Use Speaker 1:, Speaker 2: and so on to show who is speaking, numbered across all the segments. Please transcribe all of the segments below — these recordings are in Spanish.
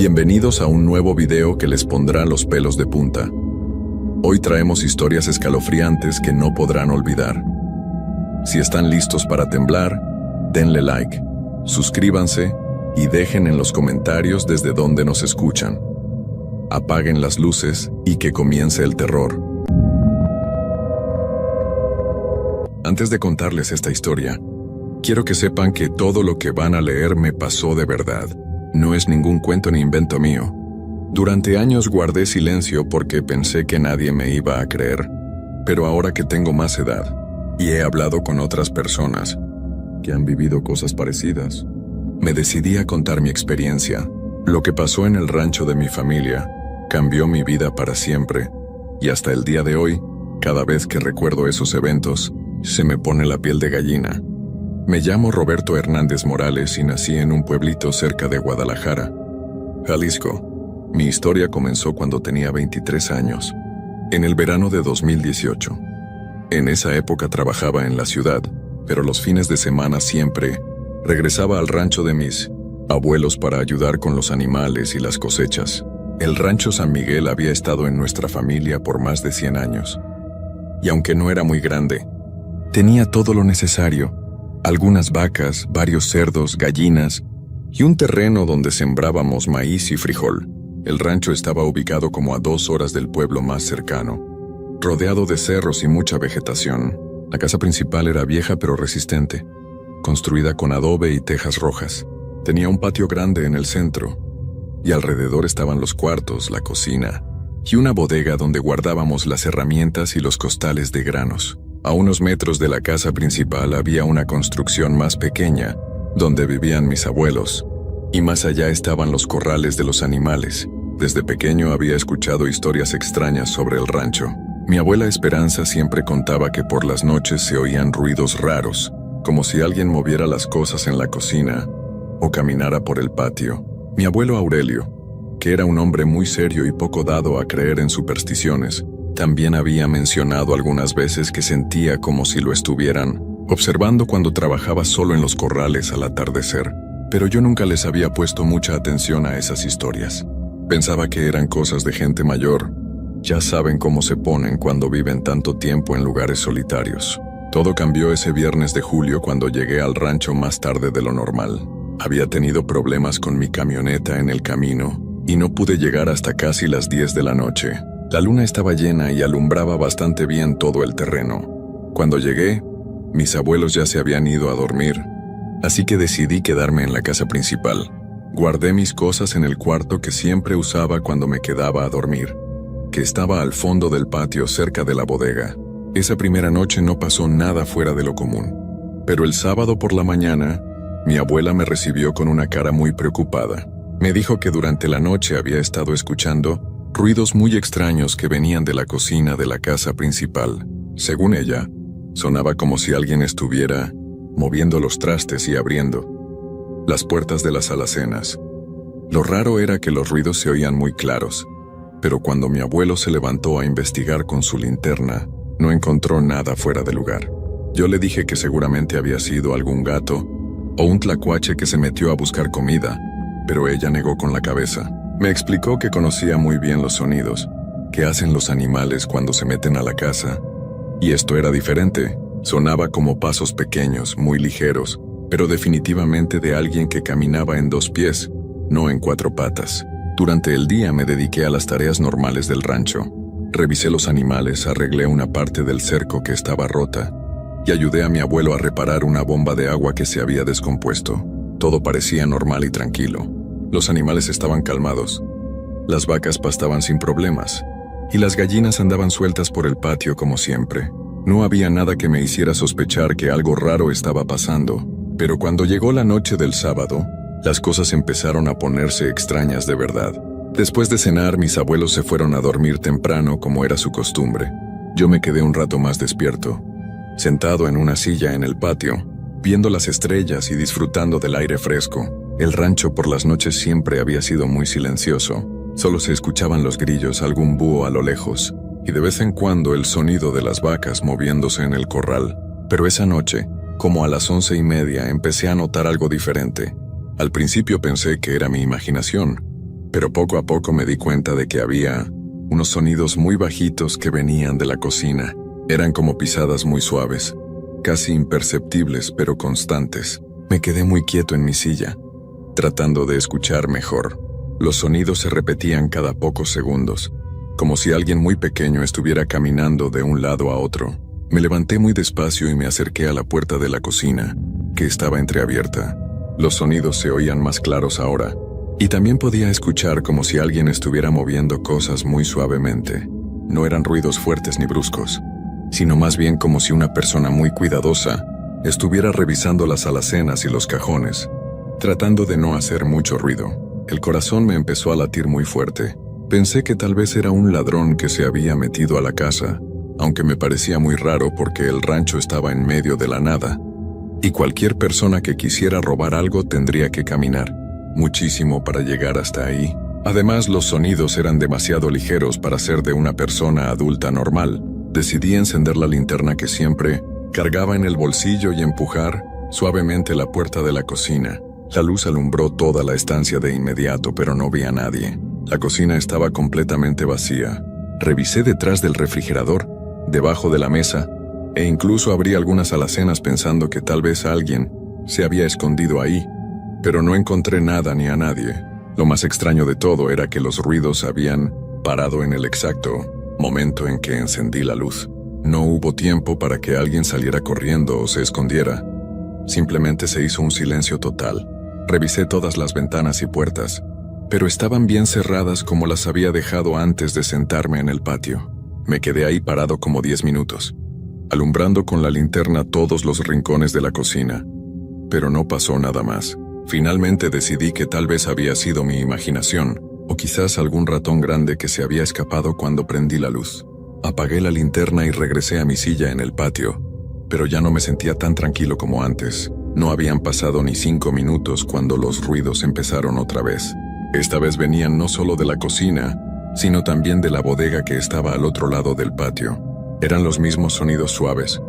Speaker 1: Bienvenidos a un nuevo video que les pondrá los pelos de punta. Hoy traemos historias escalofriantes que no podrán olvidar. Si están listos para temblar, denle like, suscríbanse y dejen en los comentarios desde dónde nos escuchan. Apaguen las luces y que comience el terror. Antes de contarles esta historia, quiero que sepan que todo lo que van a leer me pasó de verdad. No es ningún cuento ni invento mío. Durante años guardé silencio porque pensé que nadie me iba a creer. Pero ahora que tengo más edad y he hablado con otras personas que han vivido cosas parecidas, me decidí a contar mi experiencia. Lo que pasó en el rancho de mi familia cambió mi vida para siempre, y hasta el día de hoy, cada vez que recuerdo esos eventos, se me pone la piel de gallina. Me llamo Roberto Hernández Morales y nací en un pueblito cerca de Guadalajara, Jalisco. Mi historia comenzó cuando tenía 23 años, en el verano de 2018. En esa época trabajaba en la ciudad, pero los fines de semana siempre regresaba al rancho de mis abuelos para ayudar con los animales y las cosechas. El rancho San Miguel había estado en nuestra familia por más de 100 años. Y aunque no era muy grande, tenía todo lo necesario: algunas vacas, varios cerdos, gallinas y un terreno donde sembrábamos maíz y frijol. El rancho estaba ubicado como a 2 horas del pueblo más cercano, rodeado de cerros y mucha vegetación. La casa principal era vieja pero resistente, construida con adobe y tejas rojas. Tenía un patio grande en el centro, y alrededor estaban los cuartos, la cocina y una bodega donde guardábamos las herramientas y los costales de granos. A unos metros de la casa principal había una construcción más pequeña, donde vivían mis abuelos, y más allá estaban los corrales de los animales. Desde pequeño había escuchado historias extrañas sobre el rancho. Mi abuela Esperanza siempre contaba que por las noches se oían ruidos raros, como si alguien moviera las cosas en la cocina o caminara por el patio. Mi abuelo Aurelio, que era un hombre muy serio y poco dado a creer en supersticiones, también había mencionado algunas veces que sentía como si lo estuvieran observando cuando trabajaba solo en los corrales al atardecer. Pero yo nunca les había puesto mucha atención a esas historias. Pensaba que eran cosas de gente mayor. Ya saben cómo se ponen cuando viven tanto tiempo en lugares solitarios. Todo cambió ese viernes de julio cuando llegué al rancho más tarde de lo normal. Había tenido problemas con mi camioneta en el camino y no pude llegar hasta casi las 10 de la noche. La luna estaba llena y alumbraba bastante bien todo el terreno. Cuando llegué, mis abuelos ya se habían ido a dormir, así que decidí quedarme en la casa principal. Guardé mis cosas en el cuarto que siempre usaba cuando me quedaba a dormir, que estaba al fondo del patio cerca de la bodega. Esa primera noche no pasó nada fuera de lo común, pero el sábado por la mañana, mi abuela me recibió con una cara muy preocupada. Me dijo que durante la noche había estado escuchando ruidos muy extraños que venían de la cocina de la casa principal. Según ella, sonaba como si alguien estuviera moviendo los trastes y abriendo las puertas de las alacenas. Lo raro era que los ruidos se oían muy claros, pero cuando mi abuelo se levantó a investigar con su linterna, no encontró nada fuera de lugar. Yo le dije que seguramente había sido algún gato o un tlacuache que se metió a buscar comida, pero ella negó con la cabeza. Me explicó que conocía muy bien los sonidos que hacen los animales cuando se meten a la casa, y esto era diferente. Sonaba como pasos pequeños, muy ligeros, pero definitivamente de alguien que caminaba en 2 pies, no en 4 patas. Durante el día me dediqué a las tareas normales del rancho. Revisé los animales, arreglé una parte del cerco que estaba rota, y ayudé a mi abuelo a reparar una bomba de agua que se había descompuesto. Todo parecía normal y tranquilo. Los animales estaban calmados, las vacas pastaban sin problemas, y las gallinas andaban sueltas por el patio como siempre. No había nada que me hiciera sospechar que algo raro estaba pasando, pero cuando llegó la noche del sábado, las cosas empezaron a ponerse extrañas de verdad. Después de cenar, mis abuelos se fueron a dormir temprano como era su costumbre. Yo me quedé un rato más despierto, sentado en una silla en el patio, viendo las estrellas y disfrutando del aire fresco. El rancho por las noches siempre había sido muy silencioso. Solo se escuchaban los grillos, algún búho a lo lejos, y de vez en cuando el sonido de las vacas moviéndose en el corral. Pero esa noche, como a las 11:30, empecé a notar algo diferente. Al principio pensé que era mi imaginación, Pero poco a poco me di cuenta de que había unos sonidos muy bajitos que venían de la cocina. Eran como pisadas muy suaves, casi imperceptibles pero constantes. Me quedé muy quieto en mi silla, tratando de escuchar mejor. Los sonidos se repetían cada pocos segundos, como si alguien muy pequeño estuviera caminando de un lado a otro. Me levanté muy despacio y me acerqué a la puerta de la cocina, que estaba entreabierta. Los sonidos se oían más claros ahora, y también podía escuchar como si alguien estuviera moviendo cosas muy suavemente. No eran ruidos fuertes ni bruscos, sino más bien como si una persona muy cuidadosa estuviera revisando las alacenas y los cajones, tratando de no hacer mucho ruido. El corazón me empezó a latir muy fuerte. Pensé que tal vez era un ladrón que se había metido a la casa, aunque me parecía muy raro porque el rancho estaba en medio de la nada, y cualquier persona que quisiera robar algo tendría que caminar muchísimo para llegar hasta ahí. Además, los sonidos eran demasiado ligeros para ser de una persona adulta normal. Decidí encender la linterna que siempre cargaba en el bolsillo y empujar suavemente la puerta de la cocina. La luz alumbró toda la estancia de inmediato, pero no vi a nadie. La cocina estaba completamente vacía. Revisé detrás del refrigerador, debajo de la mesa, e incluso abrí algunas alacenas pensando que tal vez alguien se había escondido ahí, pero no encontré nada ni a nadie. Lo más extraño de todo era que los ruidos habían parado en el exacto momento en que encendí la luz. No hubo tiempo para que alguien saliera corriendo o se escondiera. Simplemente se hizo un silencio total. Revisé todas las ventanas y puertas, pero estaban bien cerradas como las había dejado antes de sentarme en el patio. Me quedé ahí parado como 10 minutos, alumbrando con la linterna todos los rincones de la cocina, pero no pasó nada más. Finalmente decidí que tal vez había sido mi imaginación, o quizás algún ratón grande que se había escapado cuando prendí la luz. Apagué la linterna y regresé a mi silla en el patio, pero ya no me sentía tan tranquilo como antes. No habían pasado ni 5 minutos cuando los ruidos empezaron otra vez. Esta vez venían no solo de la cocina, sino también de la bodega que estaba al otro lado del patio. Eran los mismos sonidos suaves,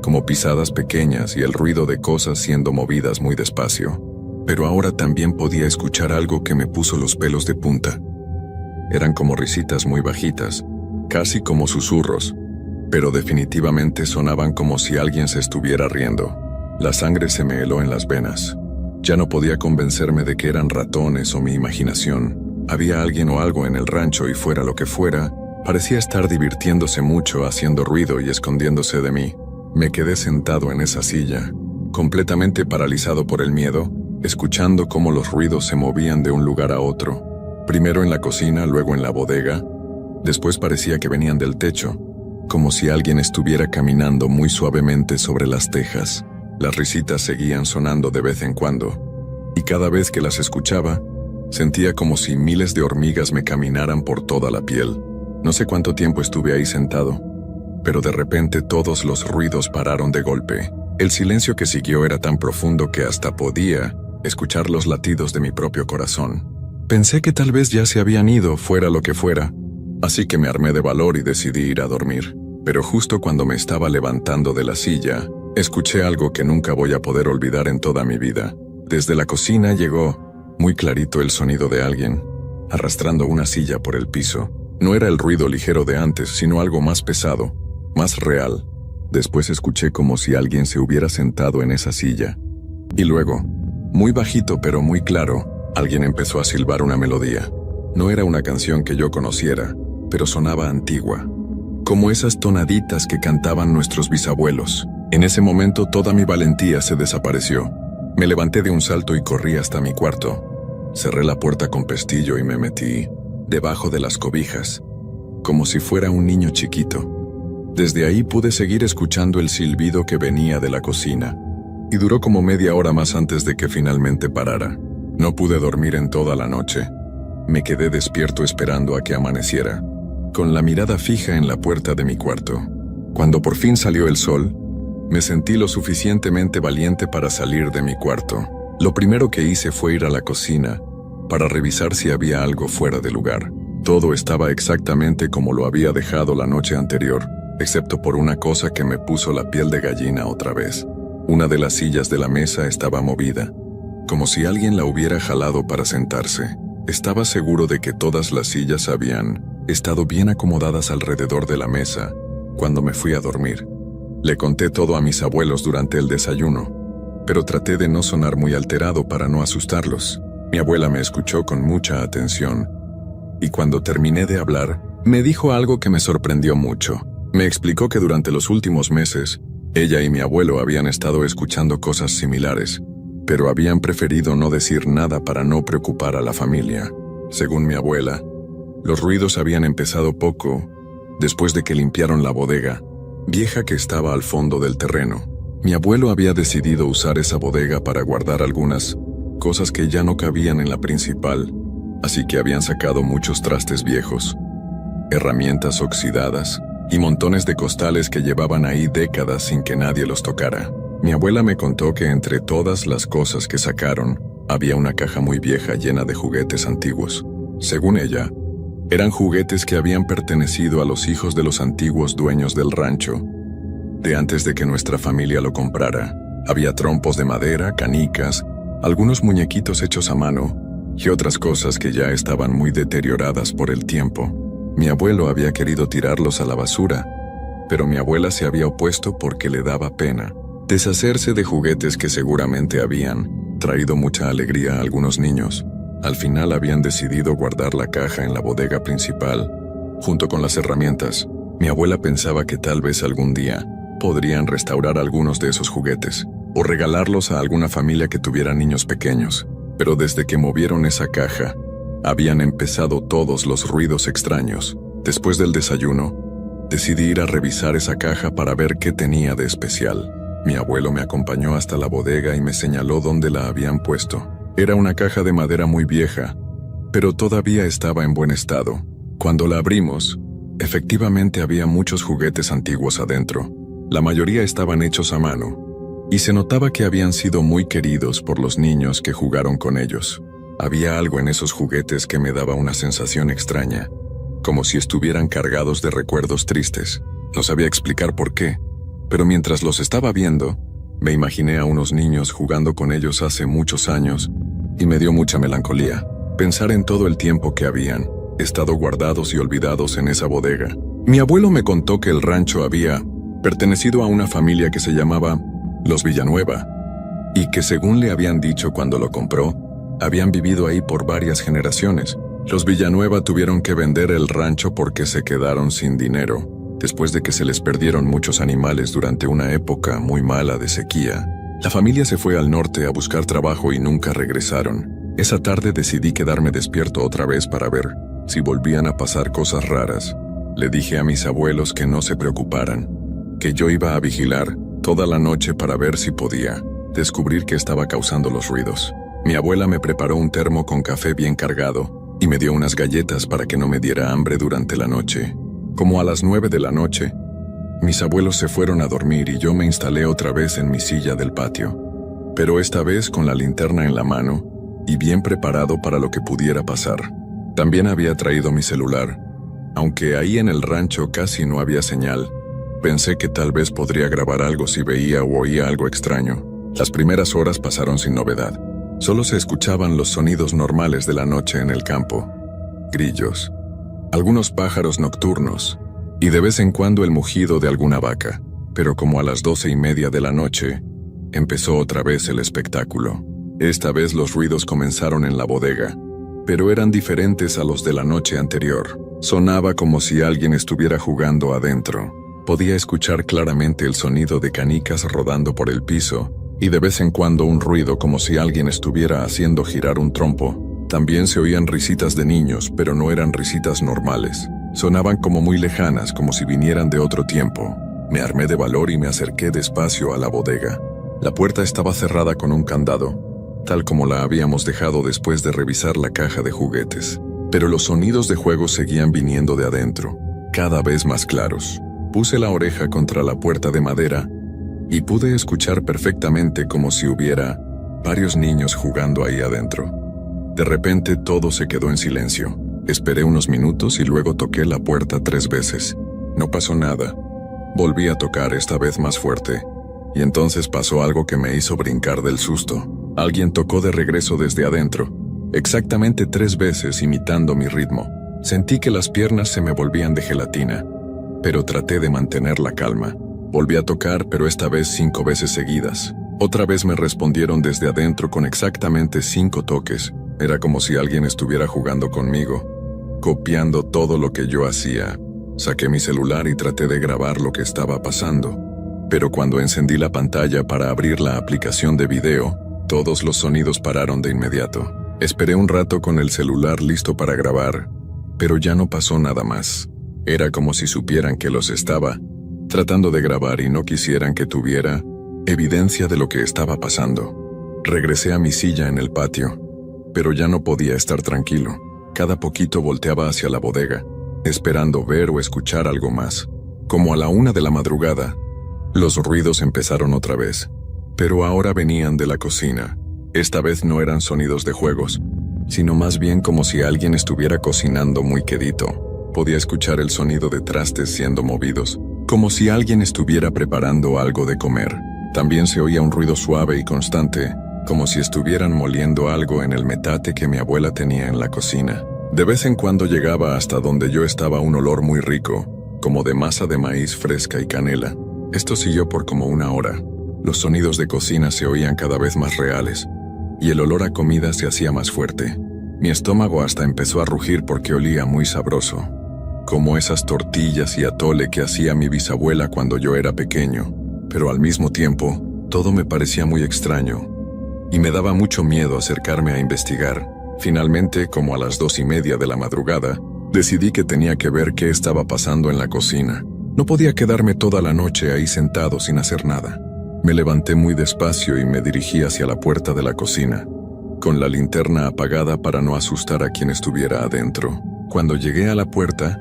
Speaker 1: como pisadas pequeñas y el ruido de cosas siendo movidas muy despacio. Pero ahora también podía escuchar algo que me puso los pelos de punta. Eran como risitas muy bajitas, casi como susurros, pero definitivamente sonaban como si alguien se estuviera riendo. La sangre se me heló en las venas. Ya no podía convencerme de que eran ratones o mi imaginación. Había alguien o algo en el rancho y fuera lo que fuera, parecía estar divirtiéndose mucho haciendo ruido y escondiéndose de mí. Me quedé sentado en esa silla, completamente paralizado por el miedo, escuchando cómo los ruidos se movían de un lugar a otro. Primero en la cocina, luego en la bodega. Después parecía que venían del techo, como si alguien estuviera caminando muy suavemente sobre las tejas. Las risitas seguían sonando de vez en cuando, y cada vez que las escuchaba, sentía como si miles de hormigas me caminaran por toda la piel. No sé cuánto tiempo estuve ahí sentado, pero de repente todos los ruidos pararon de golpe. El silencio que siguió era tan profundo que hasta podía escuchar los latidos de mi propio corazón. Pensé que tal vez ya se habían ido, fuera lo que fuera, así que me armé de valor y decidí ir a dormir. Pero justo cuando me estaba levantando de la silla, escuché algo que nunca voy a poder olvidar en toda mi vida. Desde la cocina llegó muy clarito el sonido de alguien arrastrando una silla por el piso. No era el ruido ligero de antes, sino algo más pesado, más real. Después escuché como si alguien se hubiera sentado en esa silla. Y luego, muy bajito pero muy claro, alguien empezó a silbar una melodía. No era una canción que yo conociera, pero sonaba antigua, como esas tonaditas que cantaban nuestros bisabuelos. En ese momento toda mi valentía se desapareció. Me levanté de un salto y corrí hasta mi cuarto. Cerré la puerta con pestillo y me metí debajo de las cobijas, como si fuera un niño chiquito. Desde ahí pude seguir escuchando el silbido que venía de la cocina, y duró como media hora más antes de que finalmente parara. No pude dormir en toda la noche. Me quedé despierto esperando a que amaneciera, con la mirada fija en la puerta de mi cuarto. Cuando por fin salió el sol, me sentí lo suficientemente valiente para salir de mi cuarto. Lo primero que hice fue ir a la cocina para revisar si había algo fuera de lugar. Todo estaba exactamente como lo había dejado la noche anterior, excepto por una cosa que me puso la piel de gallina otra vez. Una de las sillas de la mesa estaba movida, como si alguien la hubiera jalado para sentarse. Estaba seguro de que todas las sillas habían estado bien acomodadas alrededor de la mesa cuando me fui a dormir. Le conté todo a mis abuelos durante el desayuno, pero traté de no sonar muy alterado para no asustarlos. Mi abuela me escuchó con mucha atención, y cuando terminé de hablar, me dijo algo que me sorprendió mucho. Me explicó que durante los últimos meses, ella y mi abuelo habían estado escuchando cosas similares, pero habían preferido no decir nada para no preocupar a la familia. Según mi abuela, los ruidos habían empezado poco después de que limpiaron la bodega vieja que estaba al fondo del terreno. Mi abuelo había decidido usar esa bodega para guardar algunas cosas que ya no cabían en la principal, así que habían sacado muchos trastes viejos, herramientas oxidadas y montones de costales que llevaban ahí décadas sin que nadie los tocara. Mi abuela me contó que entre todas las cosas que sacaron, había una caja muy vieja llena de juguetes antiguos. Según ella, eran juguetes que habían pertenecido a los hijos de los antiguos dueños del rancho, de antes de que nuestra familia lo comprara. Había trompos de madera, canicas, algunos muñequitos hechos a mano y otras cosas que ya estaban muy deterioradas por el tiempo. Mi abuelo había querido tirarlos a la basura, pero mi abuela se había opuesto porque le daba pena deshacerse de juguetes que seguramente habían traído mucha alegría a algunos niños. Al final habían decidido guardar la caja en la bodega principal, junto con las herramientas. Mi abuela pensaba que tal vez algún día podrían restaurar algunos de esos juguetes, o regalarlos a alguna familia que tuviera niños pequeños. Pero desde que movieron esa caja, habían empezado todos los ruidos extraños. Después del desayuno, decidí ir a revisar esa caja para ver qué tenía de especial. Mi abuelo me acompañó hasta la bodega y me señaló dónde la habían puesto. Era una caja de madera muy vieja, pero todavía estaba en buen estado. Cuando la abrimos, efectivamente había muchos juguetes antiguos adentro. La mayoría estaban hechos a mano, y se notaba que habían sido muy queridos por los niños que jugaron con ellos. Había algo en esos juguetes que me daba una sensación extraña, como si estuvieran cargados de recuerdos tristes. No sabía explicar por qué, pero mientras los estaba viendo, me imaginé a unos niños jugando con ellos hace muchos años, y me dio mucha melancolía pensar en todo el tiempo que habían estado guardados y olvidados en esa bodega. Mi abuelo me contó que el rancho había pertenecido a una familia que se llamaba Los Villanueva, y que según le habían dicho cuando lo compró, habían vivido ahí por varias generaciones. Los Villanueva tuvieron que vender el rancho porque se quedaron sin dinero, después de que se les perdieron muchos animales durante una época muy mala de sequía. La familia se fue al norte a buscar trabajo y nunca regresaron. Esa tarde decidí quedarme despierto otra vez para ver si volvían a pasar cosas raras. Le dije a mis abuelos que no se preocuparan, que yo iba a vigilar toda la noche para ver si podía descubrir qué estaba causando los ruidos. Mi abuela me preparó un termo con café bien cargado y me dio unas galletas para que no me diera hambre durante la noche. Como a las 9 de la noche, mis abuelos se fueron a dormir y yo me instalé otra vez en mi silla del patio, pero esta vez con la linterna en la mano y bien preparado para lo que pudiera pasar. También había traído mi celular. Aunque ahí en el rancho casi no había señal, pensé que tal vez podría grabar algo si veía o oía algo extraño. Las primeras horas pasaron sin novedad. Solo se escuchaban los sonidos normales de la noche en el campo: grillos, algunos pájaros nocturnos y de vez en cuando el mugido de alguna vaca. Pero como a las 12:30 de la noche, empezó otra vez el espectáculo. Esta vez los ruidos comenzaron en la bodega, pero eran diferentes a los de la noche anterior. Sonaba como si alguien estuviera jugando adentro. Podía escuchar claramente el sonido de canicas rodando por el piso y de vez en cuando un ruido como si alguien estuviera haciendo girar un trompo. También se oían risitas de niños, pero no eran risitas normales. Sonaban como muy lejanas, como si vinieran de otro tiempo. Me armé de valor y me acerqué despacio a la bodega. La puerta estaba cerrada con un candado, tal como la habíamos dejado después de revisar la caja de juguetes. Pero los sonidos de juego seguían viniendo de adentro, cada vez más claros. Puse la oreja contra la puerta de madera y pude escuchar perfectamente como si hubiera varios niños jugando ahí adentro. De repente todo se quedó en silencio. Esperé unos minutos y luego toqué la puerta 3 veces. No pasó nada. Volví a tocar, esta vez más fuerte, y entonces pasó algo que me hizo brincar del susto. Alguien tocó de regreso desde adentro, exactamente 3 veces imitando mi ritmo. Sentí que las piernas se me volvían de gelatina, pero traté de mantener la calma. Volví a tocar, pero esta vez 5 veces seguidas. Otra vez me respondieron desde adentro con exactamente 5 toques. Era como si alguien estuviera jugando conmigo, copiando todo lo que yo hacía. Saqué mi celular y traté de grabar lo que estaba pasando. Pero cuando encendí la pantalla para abrir la aplicación de video, todos los sonidos pararon de inmediato. Esperé un rato con el celular listo para grabar, pero ya no pasó nada más. Era como si supieran que los estaba tratando de grabar y no quisieran que tuviera evidencia de lo que estaba pasando. Regresé a mi silla en el patio, pero ya no podía estar tranquilo. Cada poquito volteaba hacia la bodega, esperando ver o escuchar algo más. Como a la 1 de la madrugada, los ruidos empezaron otra vez, pero ahora venían de la cocina. Esta vez no eran sonidos de juegos, sino más bien como si alguien estuviera cocinando muy quedito. Podía escuchar el sonido de trastes siendo movidos, como si alguien estuviera preparando algo de comer. También se oía un ruido suave y constante, como si estuvieran moliendo algo en el metate que mi abuela tenía en la cocina. De vez en cuando llegaba hasta donde yo estaba un olor muy rico, como de masa de maíz fresca y canela. Esto siguió por como 1 hora. Los sonidos de cocina se oían cada vez más reales, y el olor a comida se hacía más fuerte. Mi estómago hasta empezó a rugir porque olía muy sabroso, como esas tortillas y atole que hacía mi bisabuela cuando yo era pequeño. Pero al mismo tiempo, todo me parecía muy extraño, y me daba mucho miedo acercarme a investigar. Finalmente, como a las 2:30 de la madrugada, decidí que tenía que ver qué estaba pasando en la cocina. No podía quedarme toda la noche ahí sentado sin hacer nada. Me levanté muy despacio y me dirigí hacia la puerta de la cocina, con la linterna apagada para no asustar a quien estuviera adentro. Cuando llegué a la puerta,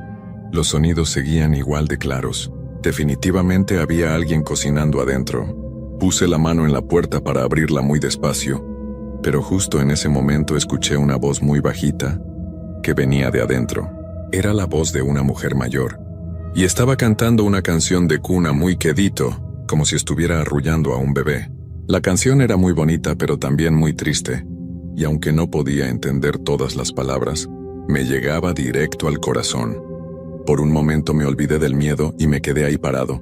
Speaker 1: los sonidos seguían igual de claros. Definitivamente había alguien cocinando adentro. Puse la mano en la puerta para abrirla muy despacio, pero justo en ese momento escuché una voz muy bajita que venía de adentro. Era la voz de una mujer mayor, y estaba cantando una canción de cuna muy quedito, como si estuviera arrullando a un bebé. La canción era muy bonita, pero también muy triste, y aunque no podía entender todas las palabras, me llegaba directo al corazón. Por un momento me olvidé del miedo y me quedé ahí parado,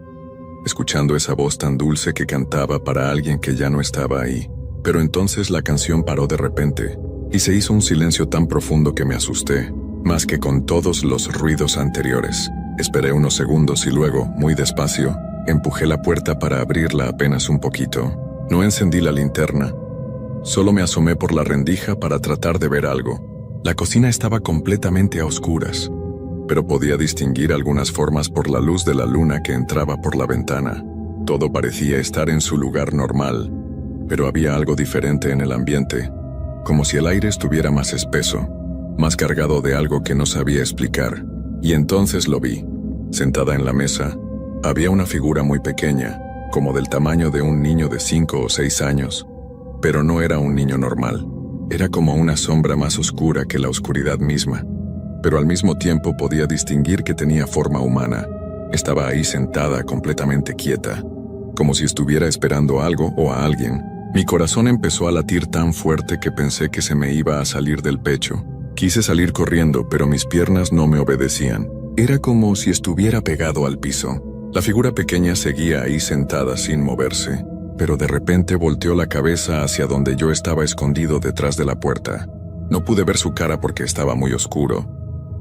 Speaker 1: escuchando esa voz tan dulce que cantaba para alguien que ya no estaba ahí. Pero entonces la canción paró de repente, y se hizo un silencio tan profundo que me asusté, más que con todos los ruidos anteriores. Esperé unos segundos y luego, muy despacio, empujé la puerta para abrirla apenas un poquito. No encendí la linterna, solo me asomé por la rendija para tratar de ver algo. La cocina estaba completamente a oscuras, pero podía distinguir algunas formas por la luz de la luna que entraba por la ventana. Todo parecía estar en su lugar normal, pero había algo diferente en el ambiente, como si el aire estuviera más espeso, más cargado de algo que no sabía explicar. Y entonces lo vi. Sentada en la mesa, había una figura muy pequeña, como del tamaño de un niño de 5 o 6 años, pero no era un niño normal. Era como una sombra más oscura que la oscuridad misma, pero al mismo tiempo podía distinguir que tenía forma humana. Estaba ahí sentada completamente quieta, como si estuviera esperando algo o a alguien. Mi corazón empezó a latir tan fuerte que pensé que se me iba a salir del pecho. Quise salir corriendo, pero mis piernas no me obedecían. Era como si estuviera pegado al piso. La figura pequeña seguía ahí sentada sin moverse, pero de repente volteó la cabeza hacia donde yo estaba escondido detrás de la puerta. No pude ver su cara porque estaba muy oscuro,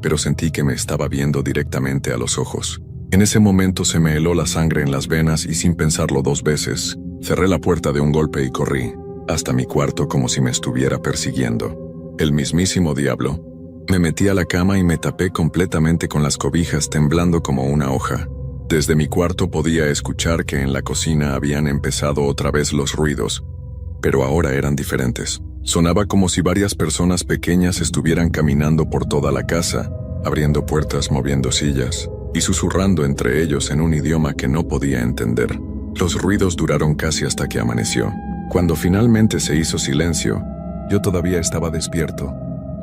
Speaker 1: pero sentí que me estaba viendo directamente a los ojos. En ese momento se me heló la sangre en las venas y sin pensarlo 2 veces, cerré la puerta de un golpe y corrí hasta mi cuarto como si me estuviera persiguiendo el mismísimo diablo. Me metí a la cama y me tapé completamente con las cobijas, temblando como una hoja. Desde mi cuarto podía escuchar que en la cocina habían empezado otra vez los ruidos, pero ahora eran diferentes. Sonaba como si varias personas pequeñas estuvieran caminando por toda la casa, abriendo puertas, moviendo sillas y susurrando entre ellos en un idioma que no podía entender. Los ruidos duraron casi hasta que amaneció. Cuando finalmente se hizo silencio, yo todavía estaba despierto,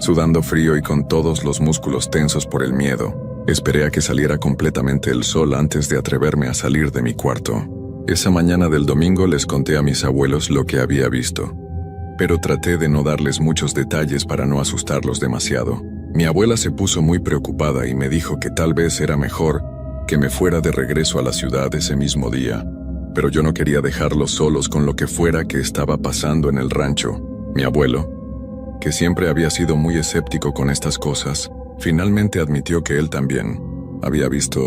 Speaker 1: sudando frío y con todos los músculos tensos por el miedo. Esperé a que saliera completamente el sol antes de atreverme a salir de mi cuarto. Esa mañana del domingo les conté a mis abuelos lo que había visto, pero traté de no darles muchos detalles para no asustarlos demasiado. Mi abuela se puso muy preocupada y me dijo que tal vez era mejor que me fuera de regreso a la ciudad ese mismo día, pero yo no quería dejarlos solos con lo que fuera que estaba pasando en el rancho. Mi abuelo, que siempre había sido muy escéptico con estas cosas, finalmente admitió que él también había visto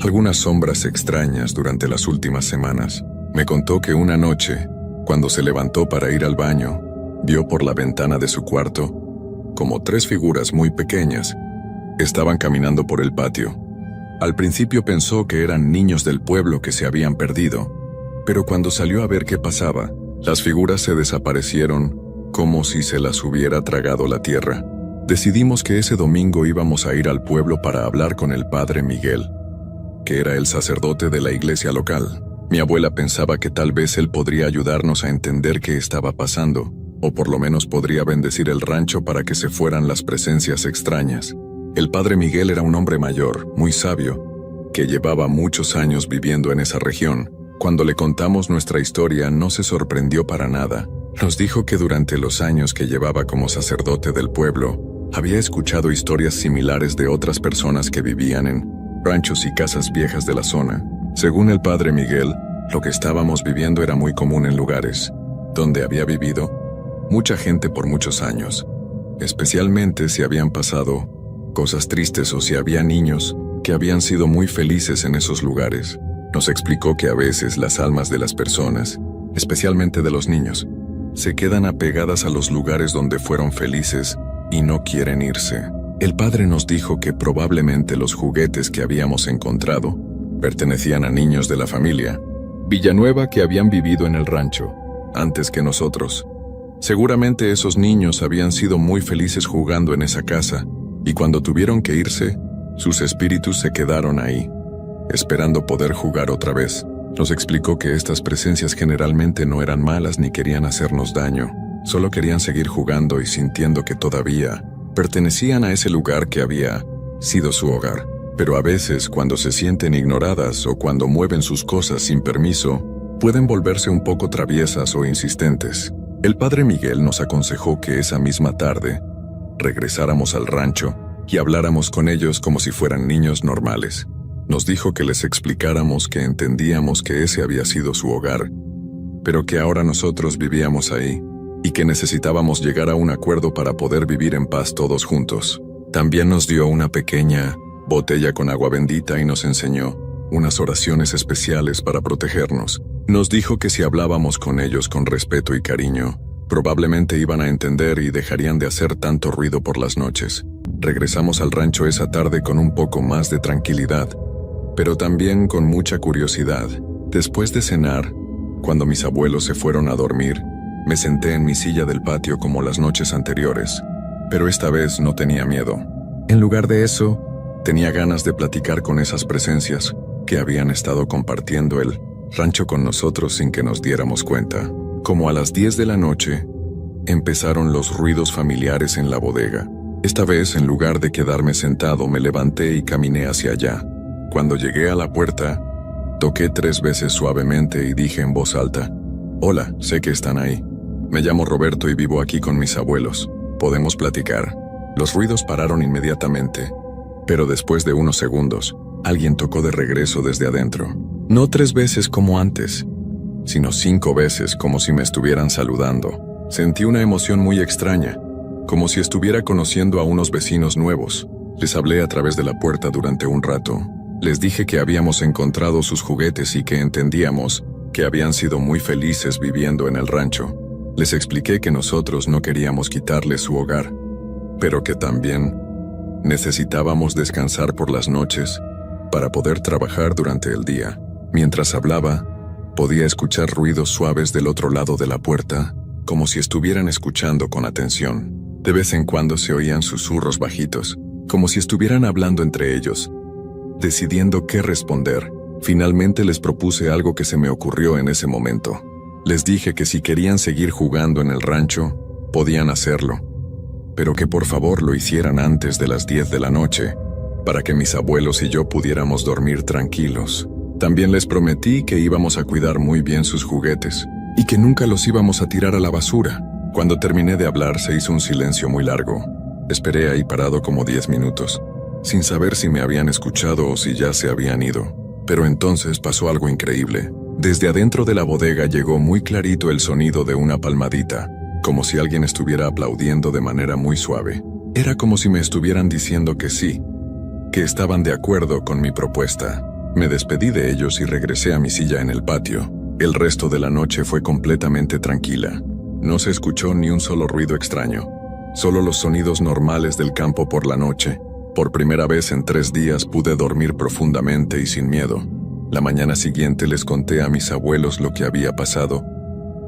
Speaker 1: algunas sombras extrañas durante las últimas semanas. Me contó que una noche, cuando se levantó para ir al baño, vio por la ventana de su cuarto como 3 figuras muy pequeñas. Estaban caminando por el patio. Al principio pensó que eran niños del pueblo que se habían perdido, pero cuando salió a ver qué pasaba, las figuras se desaparecieron como si se las hubiera tragado la tierra. Decidimos que ese domingo íbamos a ir al pueblo para hablar con el padre Miguel, que era el sacerdote de la iglesia local. Mi abuela pensaba que tal vez él podría ayudarnos a entender qué estaba pasando, o por lo menos podría bendecir el rancho para que se fueran las presencias extrañas. El padre Miguel era un hombre mayor, muy sabio, que llevaba muchos años viviendo en esa región. Cuando le contamos nuestra historia, no se sorprendió para nada. Nos dijo que durante los años que llevaba como sacerdote del pueblo, había escuchado historias similares de otras personas que vivían en ranchos y casas viejas de la zona. Según el padre Miguel, lo que estábamos viviendo era muy común en lugares donde había vivido mucha gente por muchos años, especialmente si habían pasado cosas tristes o si había niños que habían sido muy felices en esos lugares. Nos explicó que a veces las almas de las personas, especialmente de los niños, se quedan apegadas a los lugares donde fueron felices y no quieren irse. El padre nos dijo que probablemente los juguetes que habíamos encontrado pertenecían a niños de la familia Villanueva que habían vivido en el rancho antes que nosotros. Seguramente esos niños habían sido muy felices jugando en esa casa, y cuando tuvieron que irse, sus espíritus se quedaron ahí, esperando poder jugar otra vez. Nos explicó que estas presencias generalmente no eran malas ni querían hacernos daño, solo querían seguir jugando y sintiendo que todavía pertenecían a ese lugar que había sido su hogar. Pero a veces, cuando se sienten ignoradas o cuando mueven sus cosas sin permiso, pueden volverse un poco traviesas o insistentes. El padre Miguel nos aconsejó que esa misma tarde regresáramos al rancho y habláramos con ellos como si fueran niños normales. Nos dijo que les explicáramos que entendíamos que ese había sido su hogar, pero que ahora nosotros vivíamos ahí y que necesitábamos llegar a un acuerdo para poder vivir en paz todos juntos. También nos dio una pequeña botella con agua bendita y nos enseñó unas oraciones especiales para protegernos. Nos dijo que si hablábamos con ellos con respeto y cariño, probablemente iban a entender y dejarían de hacer tanto ruido por las noches. Regresamos al rancho esa tarde con un poco más de tranquilidad, pero también con mucha curiosidad. Después de cenar, cuando mis abuelos se fueron a dormir, me senté en mi silla del patio como las noches anteriores, pero esta vez no tenía miedo. En lugar de eso, tenía ganas de platicar con esas presencias que habían estado compartiendo el rancho con nosotros sin que nos diéramos cuenta. Como a las 10 de la noche, empezaron los ruidos familiares en la bodega. Esta vez, en lugar de quedarme sentado, me levanté y caminé hacia allá. Cuando llegué a la puerta, toqué 3 veces suavemente y dije en voz alta: «Hola, sé que están ahí. Me llamo Roberto y vivo aquí con mis abuelos. ¿Podemos platicar?». Los ruidos pararon inmediatamente, pero después de unos segundos, alguien tocó de regreso desde adentro. No 3 veces como antes, sino 5 veces como si me estuvieran saludando. Sentí una emoción muy extraña, como si estuviera conociendo a unos vecinos nuevos. Les hablé a través de la puerta durante un rato. Les dije que habíamos encontrado sus juguetes y que entendíamos que habían sido muy felices viviendo en el rancho. Les expliqué que nosotros no queríamos quitarles su hogar, pero que también necesitábamos descansar por las noches para poder trabajar durante el día. Mientras hablaba, podía escuchar ruidos suaves del otro lado de la puerta, como si estuvieran escuchando con atención. De vez en cuando se oían susurros bajitos, como si estuvieran hablando entre ellos. Decidiendo qué responder, finalmente les propuse algo que se me ocurrió en ese momento. Les dije que si querían seguir jugando en el rancho, podían hacerlo, pero que por favor lo hicieran antes de las 10 de la noche, para que mis abuelos y yo pudiéramos dormir tranquilos. También les prometí que íbamos a cuidar muy bien sus juguetes, y que nunca los íbamos a tirar a la basura. Cuando terminé de hablar se hizo un silencio muy largo. Esperé ahí parado como 10 minutos, sin saber si me habían escuchado o si ya se habían ido. Pero entonces pasó algo increíble. Desde adentro de la bodega llegó muy clarito el sonido de una palmadita, como si alguien estuviera aplaudiendo de manera muy suave. Era como si me estuvieran diciendo que sí, que estaban de acuerdo con mi propuesta. Me despedí de ellos y regresé a mi silla en el patio. El resto de la noche fue completamente tranquila. No se escuchó ni un solo ruido extraño, solo los sonidos normales del campo por la noche. Por primera vez en 3 días pude dormir profundamente y sin miedo. La mañana siguiente les conté a mis abuelos lo que había pasado,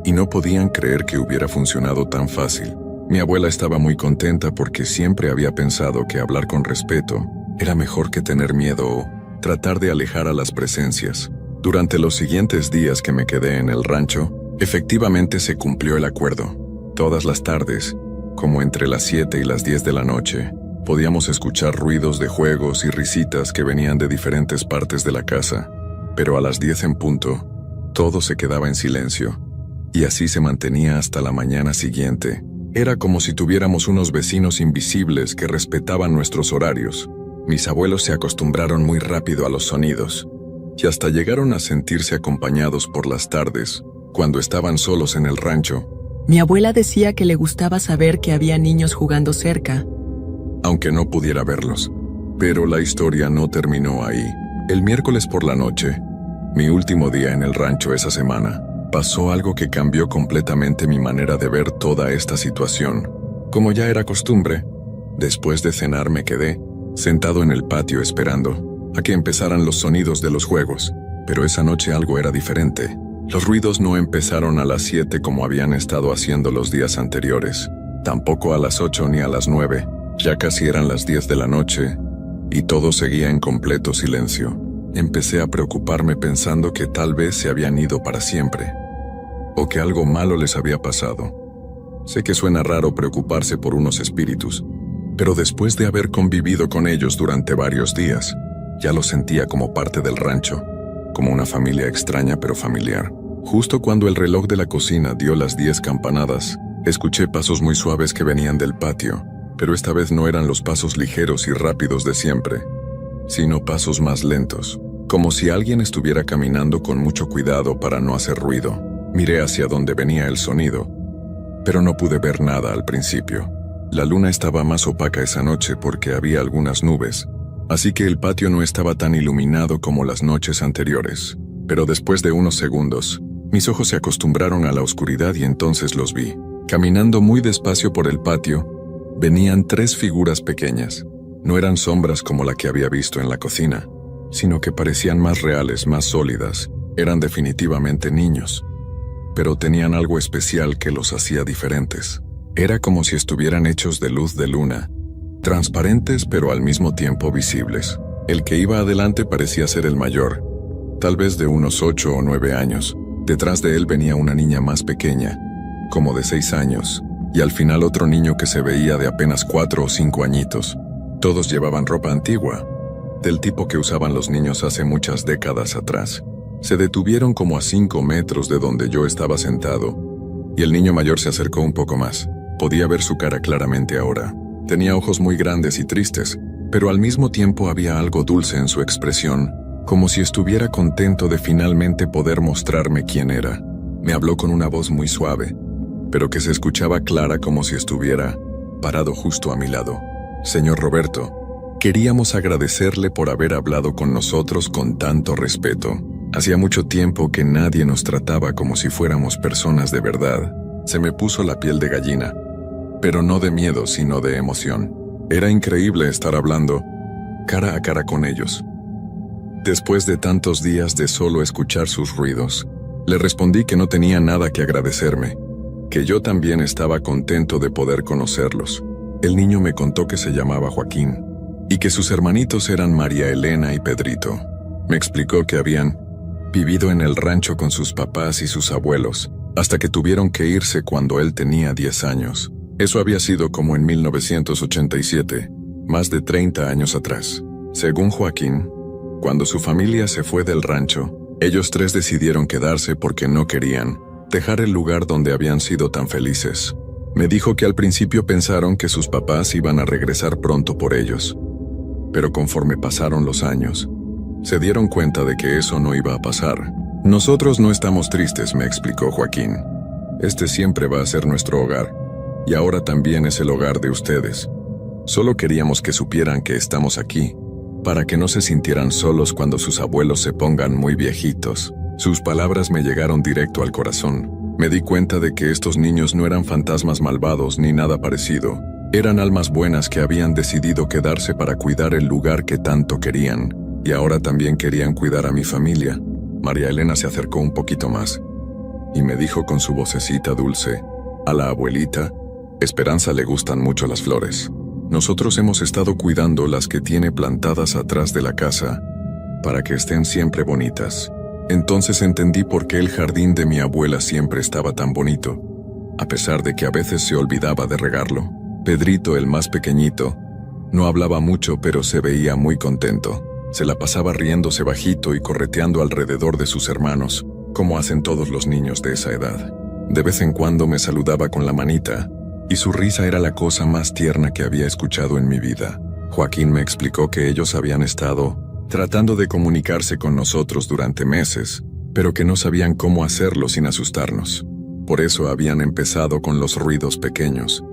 Speaker 1: y no podían creer que hubiera funcionado tan fácil. Mi abuela estaba muy contenta porque siempre había pensado que hablar con respeto era mejor que tener miedo o tratar de alejar a las presencias. Durante los siguientes días que me quedé en el rancho, efectivamente se cumplió el acuerdo. Todas las tardes, como entre las 7 y las 10 de la noche, podíamos escuchar ruidos de juegos y risitas que venían de diferentes partes de la casa. Pero a las 10 en punto, todo se quedaba en silencio. Y así se mantenía hasta la mañana siguiente. Era como si tuviéramos unos vecinos invisibles que respetaban nuestros horarios. Mis abuelos se acostumbraron muy rápido a los sonidos, y hasta llegaron a sentirse acompañados por las tardes, cuando estaban solos en el rancho.
Speaker 2: Mi abuela decía que le gustaba saber que había niños jugando cerca,
Speaker 1: aunque no pudiera verlos. Pero la historia no terminó ahí. El miércoles por la noche, mi último día en el rancho esa semana, pasó algo que cambió completamente mi manera de ver toda esta situación. Como ya era costumbre, después de cenar me quedé sentado en el patio esperando a que empezaran los sonidos de los juegos. Pero esa noche algo era diferente. Los ruidos no empezaron a las 7 como habían estado haciendo los días anteriores, tampoco a las 8 ni a las 9. Ya casi eran las 10 de la noche y todo seguía en completo silencio. Empecé a preocuparme pensando que tal vez se habían ido para siempre, o que algo malo les había pasado. Sé que suena raro preocuparse por unos espíritus, pero después de haber convivido con ellos durante varios días, ya los sentía como parte del rancho, como una familia extraña pero familiar. Justo cuando el reloj de la cocina dio las 10 campanadas, escuché pasos muy suaves que venían del patio, pero esta vez no eran los pasos ligeros y rápidos de siempre, sino pasos más lentos, como si alguien estuviera caminando con mucho cuidado para no hacer ruido. Miré hacia donde venía el sonido, pero no pude ver nada al principio. La luna estaba más opaca esa noche porque había algunas nubes, así que el patio no estaba tan iluminado como las noches anteriores. Pero después de unos segundos, mis ojos se acostumbraron a la oscuridad y entonces los vi. Caminando muy despacio por el patio, venían 3 figuras pequeñas. No eran sombras como la que había visto en la cocina, sino que parecían más reales, más sólidas. Eran definitivamente niños, pero tenían algo especial que los hacía diferentes. Era como si estuvieran hechos de luz de luna, transparentes pero al mismo tiempo visibles. El que iba adelante parecía ser el mayor, tal vez de unos 8 o 9 años. Detrás de él venía una niña más pequeña, como de 6 años, y al final otro niño que se veía de apenas 4 o 5 añitos. Todos llevaban ropa antigua, del tipo que usaban los niños hace muchas décadas atrás. Se detuvieron como a 5 metros de donde yo estaba sentado, y el niño mayor se acercó un poco más. Podía ver su cara claramente ahora. Tenía ojos muy grandes y tristes, pero al mismo tiempo había algo dulce en su expresión, como si estuviera contento de finalmente poder mostrarme quién era. Me habló con una voz muy suave, pero que se escuchaba clara como si estuviera parado justo a mi lado. Señor Roberto, queríamos agradecerle por haber hablado con nosotros con tanto respeto. Hacía mucho tiempo que nadie nos trataba como si fuéramos personas de verdad. Se me puso la piel de gallina, pero no de miedo, sino de emoción. Era increíble estar hablando cara a cara con ellos. Después de tantos días de solo escuchar sus ruidos, le respondí que no tenía nada que agradecerme, que yo también estaba contento de poder conocerlos. El niño me contó que se llamaba Joaquín, y que sus hermanitos eran María Elena y Pedrito. Me explicó que habían vivido en el rancho con sus papás y sus abuelos, hasta que tuvieron que irse cuando él tenía 10 años. Eso había sido como en 1987, más de 30 años atrás. Según Joaquín, cuando su familia se fue del rancho, ellos 3 decidieron quedarse porque no querían dejar el lugar donde habían sido tan felices. Me dijo que al principio pensaron que sus papás iban a regresar pronto por ellos. Pero conforme pasaron los años, se dieron cuenta de que eso no iba a pasar. Nosotros no estamos tristes, me explicó Joaquín. Este siempre va a ser nuestro hogar, y ahora también es el hogar de ustedes. Solo queríamos que supieran que estamos aquí, para que no se sintieran solos cuando sus abuelos se pongan muy viejitos. Sus palabras me llegaron directo al corazón. Me di cuenta de que estos niños no eran fantasmas malvados ni nada parecido. Eran almas buenas que habían decidido quedarse para cuidar el lugar que tanto querían, y ahora también querían cuidar a mi familia. María Elena se acercó un poquito más, y me dijo con su vocecita dulce: a la abuelita Esperanza le gustan mucho las flores. Nosotros hemos estado cuidando las que tiene plantadas atrás de la casa, para que estén siempre bonitas. Entonces entendí por qué el jardín de mi abuela siempre estaba tan bonito, a pesar de que a veces se olvidaba de regarlo. Pedrito, el más pequeñito, no hablaba mucho, pero se veía muy contento. Se la pasaba riéndose bajito y correteando alrededor de sus hermanos, como hacen todos los niños de esa edad. De vez en cuando me saludaba con la manita, y su risa era la cosa más tierna que había escuchado en mi vida. Joaquín me explicó que ellos habían estado tratando de comunicarse con nosotros durante meses, pero que no sabían cómo hacerlo sin asustarnos. Por eso habían empezado con los ruidos pequeños,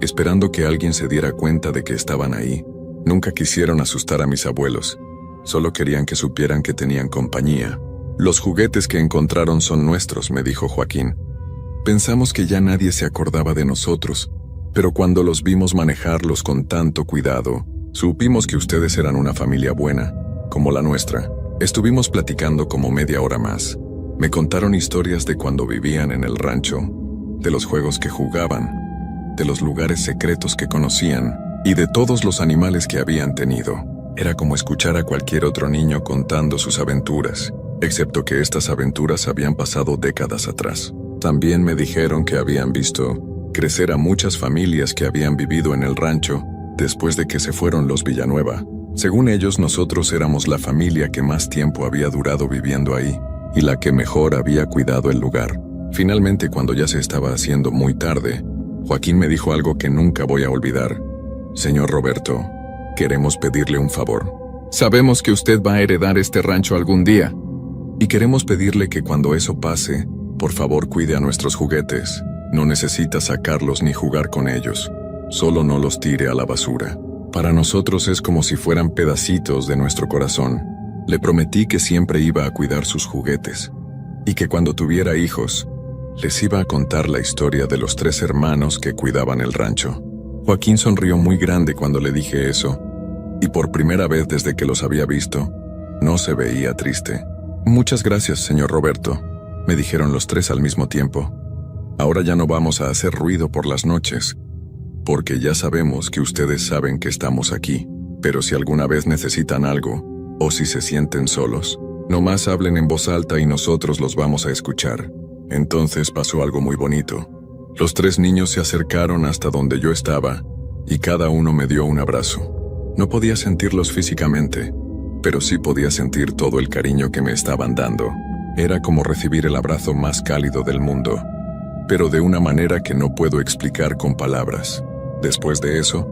Speaker 1: esperando que alguien se diera cuenta de que estaban ahí. Nunca quisieron asustar a mis abuelos, solo querían que supieran que tenían compañía. Los juguetes que encontraron son nuestros, me dijo Joaquín. Pensamos que ya nadie se acordaba de nosotros, pero cuando los vimos manejarlos con tanto cuidado, supimos que ustedes eran una familia buena, como la nuestra. Estuvimos platicando como media hora más. Me contaron historias de cuando vivían en el rancho, de los juegos que jugaban, de los lugares secretos que conocían y de todos los animales que habían tenido. Era como escuchar a cualquier otro niño contando sus aventuras, excepto que estas aventuras habían pasado décadas atrás. También me dijeron que habían visto crecer a muchas familias que habían vivido en el rancho después de que se fueron los Villanueva. Según ellos, nosotros éramos la familia que más tiempo había durado viviendo ahí y la que mejor había cuidado el lugar. Finalmente, cuando ya se estaba haciendo muy tarde, Joaquín me dijo algo que nunca voy a olvidar. Señor Roberto, queremos pedirle un favor. Sabemos que usted va a heredar este rancho algún día, y queremos pedirle que cuando eso pase, por favor cuide a nuestros juguetes. No necesita sacarlos ni jugar con ellos. Solo no los tire a la basura. Para nosotros es como si fueran pedacitos de nuestro corazón. Le prometí que siempre iba a cuidar sus juguetes, y que cuando tuviera hijos, les iba a contar la historia de los 3 hermanos que cuidaban el rancho. Joaquín sonrió muy grande cuando le dije eso, y por primera vez desde que los había visto, no se veía triste. Muchas gracias, señor Roberto, me dijeron los 3 al mismo tiempo. Ahora ya no vamos a hacer ruido por las noches, porque ya sabemos que ustedes saben que estamos aquí. Pero si alguna vez necesitan algo, o si se sienten solos, nomás hablen en voz alta y nosotros los vamos a escuchar. Entonces pasó algo muy bonito. Los 3 niños se acercaron hasta donde yo estaba, y cada uno me dio un abrazo. No podía sentirlos físicamente, pero sí podía sentir todo el cariño que me estaban dando. Era como recibir el abrazo más cálido del mundo, pero de una manera que no puedo explicar con palabras. Después de eso,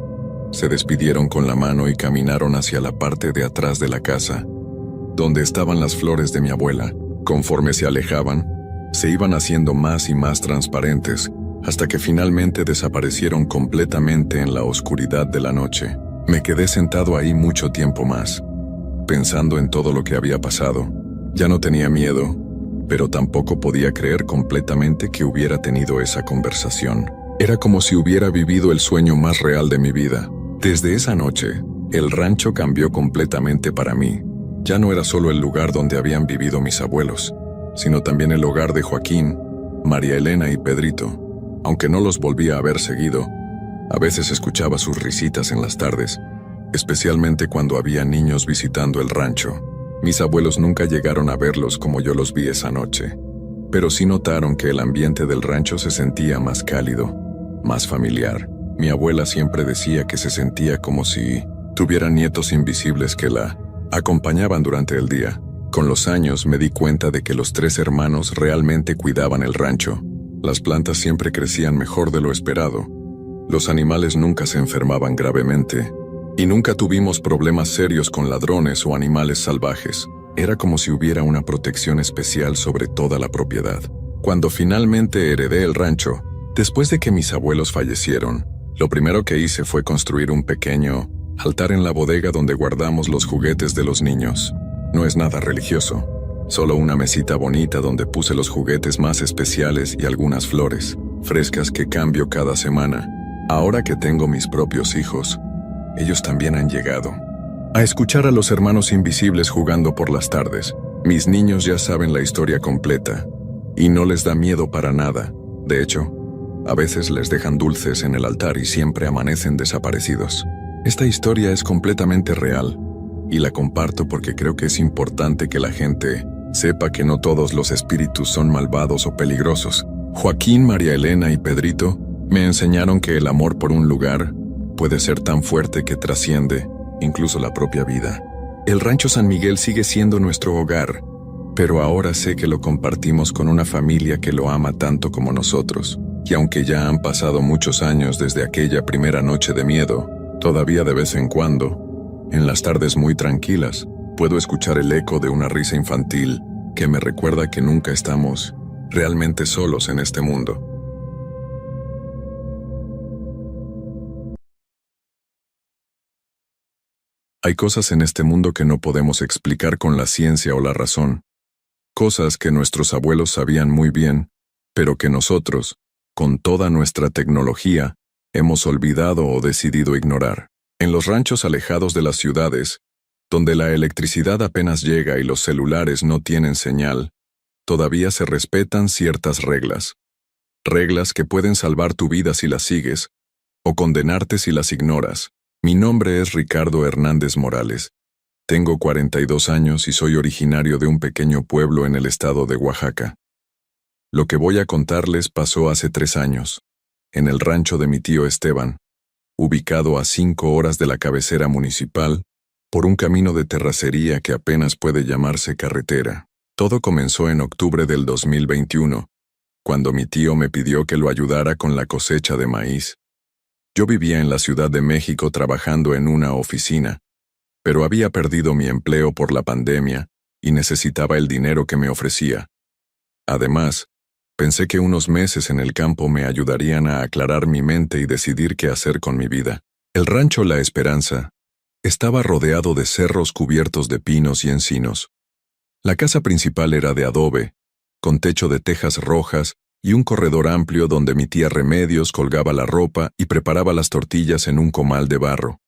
Speaker 1: se despidieron con la mano y caminaron hacia la parte de atrás de la casa, donde estaban las flores de mi abuela. Conforme se alejaban, se iban haciendo más y más transparentes, hasta que finalmente desaparecieron completamente en la oscuridad de la noche. Me quedé sentado ahí mucho tiempo más, pensando en todo lo que había pasado. Ya no tenía miedo, pero tampoco podía creer completamente que hubiera tenido esa conversación. Era como si hubiera vivido el sueño más real de mi vida. Desde esa noche, el rancho cambió completamente para mí. Ya no era solo el lugar donde habían vivido mis abuelos, sino también el hogar de Joaquín, María Elena y Pedrito. Aunque no los volvía a ver seguido, a veces escuchaba sus risitas en las tardes, especialmente cuando había niños visitando el rancho. Mis abuelos nunca llegaron a verlos como yo los vi esa noche, pero sí notaron que el ambiente del rancho se sentía más cálido, más familiar. Mi abuela siempre decía que se sentía como si tuviera nietos invisibles que la acompañaban durante el día. Con los años me di cuenta de que los 3 hermanos realmente cuidaban el rancho. Las plantas siempre crecían mejor de lo esperado. Los animales nunca se enfermaban gravemente. Y nunca tuvimos problemas serios con ladrones o animales salvajes. Era como si hubiera una protección especial sobre toda la propiedad. Cuando finalmente heredé el rancho, después de que mis abuelos fallecieron, lo primero que hice fue construir un pequeño altar en la bodega donde guardamos los juguetes de los niños. No es nada religioso, solo una mesita bonita donde puse los juguetes más especiales y algunas flores, frescas que cambio cada semana. Ahora que tengo mis propios hijos, ellos también han llegado a escuchar a los hermanos invisibles jugando por las tardes. Mis niños ya saben la historia completa y no les da miedo para nada. De hecho, a veces les dejan dulces en el altar y siempre amanecen desaparecidos. Esta historia es completamente real y la comparto porque creo que es importante que la gente sepa que no todos los espíritus son malvados o peligrosos. Joaquín, María Elena y Pedrito me enseñaron que el amor por un lugar puede ser tan fuerte que trasciende incluso la propia vida. El Rancho San Miguel sigue siendo nuestro hogar, pero ahora sé que lo compartimos con una familia que lo ama tanto como nosotros. Y aunque ya han pasado muchos años desde aquella primera noche de miedo, todavía de vez en cuando, en las tardes muy tranquilas, puedo escuchar el eco de una risa infantil que me recuerda que nunca estamos realmente solos en este mundo. Hay cosas en este mundo que no podemos explicar con la ciencia o la razón. Cosas que nuestros abuelos sabían muy bien, pero que nosotros, con toda nuestra tecnología, hemos olvidado o decidido ignorar. En los ranchos alejados de las ciudades, donde la electricidad apenas llega y los celulares no tienen señal, todavía se respetan ciertas reglas. Reglas que pueden salvar tu vida si las sigues, o condenarte si las ignoras. Mi nombre es Ricardo Hernández Morales. Tengo 42 años y soy originario de un pequeño pueblo en el estado de Oaxaca. Lo que voy a contarles pasó hace 3 años, en el rancho de mi tío Esteban, ubicado a 5 horas de la cabecera municipal, por un camino de terracería que apenas puede llamarse carretera. Todo comenzó en octubre del 2021, cuando mi tío me pidió que lo ayudara con la cosecha de maíz. Yo vivía en la Ciudad de México trabajando en una oficina, pero había perdido mi empleo por la pandemia y necesitaba el dinero que me ofrecía. Además, pensé que unos meses en el campo me ayudarían a aclarar mi mente y decidir qué hacer con mi vida. El rancho La Esperanza estaba rodeado de cerros cubiertos de pinos y encinos. La casa principal era de adobe, con techo de tejas rojas y un corredor amplio donde mi tía Remedios colgaba la ropa y preparaba las tortillas en un comal de barro.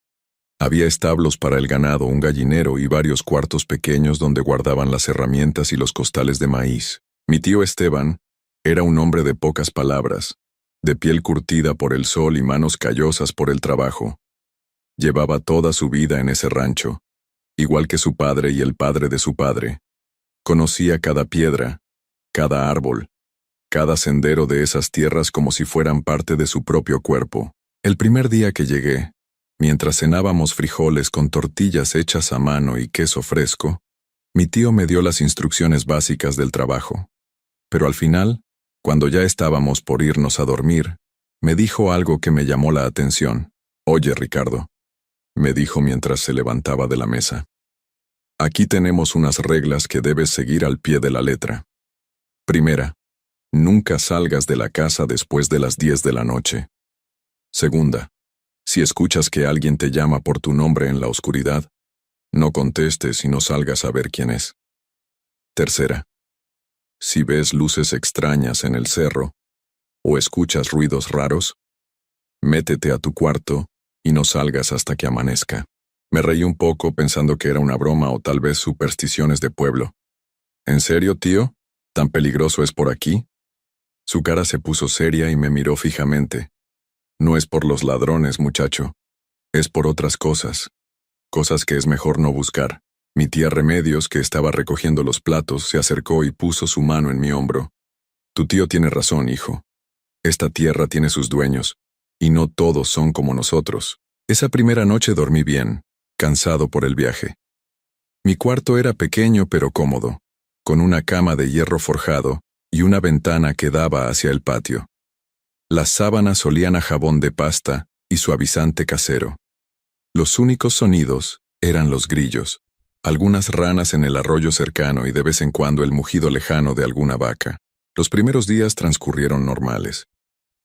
Speaker 1: Había establos para el ganado, un gallinero y varios cuartos pequeños donde guardaban las herramientas y los costales de maíz. Mi tío Esteban era un hombre de pocas palabras, de piel curtida por el sol y manos callosas por el trabajo. Llevaba toda su vida en ese rancho, igual que su padre y el padre de su padre. Conocía cada piedra, cada árbol, cada sendero de esas tierras como si fueran parte de su propio cuerpo. El primer día que llegué, mientras cenábamos frijoles con tortillas hechas a mano y queso fresco, mi tío me dio las instrucciones básicas del trabajo. Pero al final, cuando ya estábamos por irnos a dormir, me dijo algo que me llamó la atención. «Oye, Ricardo», me dijo mientras se levantaba de la mesa. «Aquí tenemos unas reglas que debes seguir al pie de la letra. Primera, nunca salgas de la casa después de las 10 de la noche. Segunda, si escuchas que alguien te llama por tu nombre en la oscuridad, no contestes y no salgas a ver quién es. Tercera, si ves luces extrañas en el cerro o escuchas ruidos raros, métete a tu cuarto y no salgas hasta que amanezca». Me reí un poco pensando que era una broma o tal vez supersticiones de pueblo. «¿En serio, tío? ¿Tan peligroso es por aquí?» Su cara se puso seria y me miró fijamente. «No es por los ladrones, muchacho. Es por otras cosas. Cosas que es mejor no buscar». Mi tía Remedios, que estaba recogiendo los platos, se acercó y puso su mano en mi hombro. «Tu tío tiene razón, hijo. Esta tierra tiene sus dueños, y no todos son como nosotros». Esa primera noche dormí bien, cansado por el viaje. Mi cuarto era pequeño pero cómodo, con una cama de hierro forjado y una ventana que daba hacia el patio. Las sábanas olían a jabón de pasta y suavizante casero. Los únicos sonidos eran los grillos, algunas ranas en el arroyo cercano y de vez en cuando el mugido lejano de alguna vaca. Los primeros días transcurrieron normales.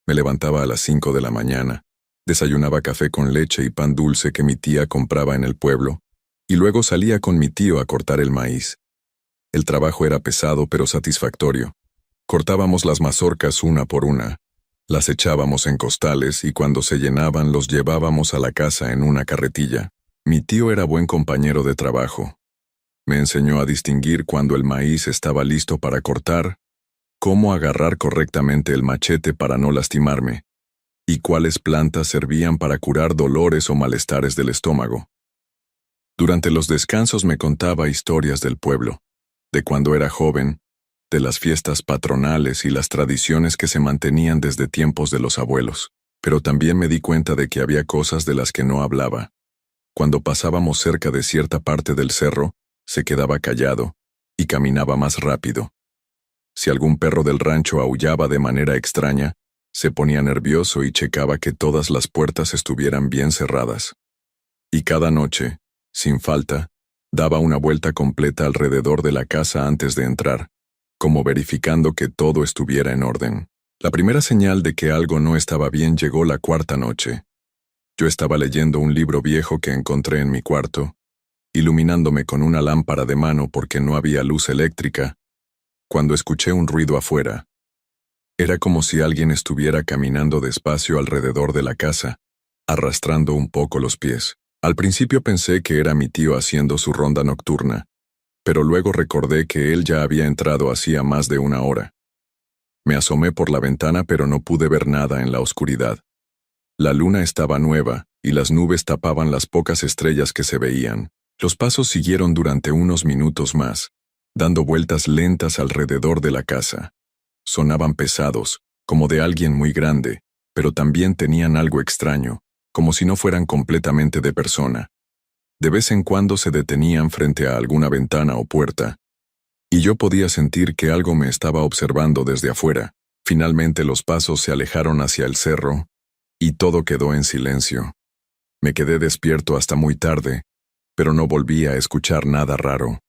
Speaker 1: Me levantaba a las 5 de la mañana, desayunaba café con leche y pan dulce que mi tía compraba en el pueblo, y luego salía con mi tío a cortar el maíz. El trabajo era pesado pero satisfactorio. Cortábamos las mazorcas una por una, las echábamos en costales y cuando se llenaban los llevábamos a la casa en una carretilla. Mi tío era buen compañero de trabajo. Me enseñó a distinguir cuando el maíz estaba listo para cortar, cómo agarrar correctamente el machete para no lastimarme, y cuáles plantas servían para curar dolores o malestares del estómago. Durante los descansos me contaba historias del pueblo, de cuando era joven, de las fiestas patronales y las tradiciones que se mantenían desde tiempos de los abuelos, pero también me di cuenta de que había cosas de las que no hablaba. Cuando pasábamos cerca de cierta parte del cerro, se quedaba callado y caminaba más rápido. Si algún perro del rancho aullaba de manera extraña, se ponía nervioso y checaba que todas las puertas estuvieran bien cerradas. Y cada noche, sin falta, daba una vuelta completa alrededor de la casa antes de entrar, como verificando que todo estuviera en orden. La primera señal de que algo no estaba bien llegó la cuarta noche. Yo estaba leyendo un libro viejo que encontré en mi cuarto, iluminándome con una lámpara de mano porque no había luz eléctrica, cuando escuché un ruido afuera. Era como si alguien estuviera caminando despacio alrededor de la casa, arrastrando un poco los pies. Al principio pensé que era mi tío haciendo su ronda nocturna, pero luego recordé que él ya había entrado hacía más de una hora. Me asomé por la ventana pero no pude ver nada en la oscuridad. La luna estaba nueva y las nubes tapaban las pocas estrellas que se veían. Los pasos siguieron durante unos minutos más, dando vueltas lentas alrededor de la casa. Sonaban pesados, como de alguien muy grande, pero también tenían algo extraño, como si no fueran completamente de persona. De vez en cuando se detenían frente a alguna ventana o puerta, y yo podía sentir que algo me estaba observando desde afuera. Finalmente los pasos se alejaron hacia el cerro, y todo quedó en silencio. Me quedé despierto hasta muy tarde, pero no volví a escuchar nada raro.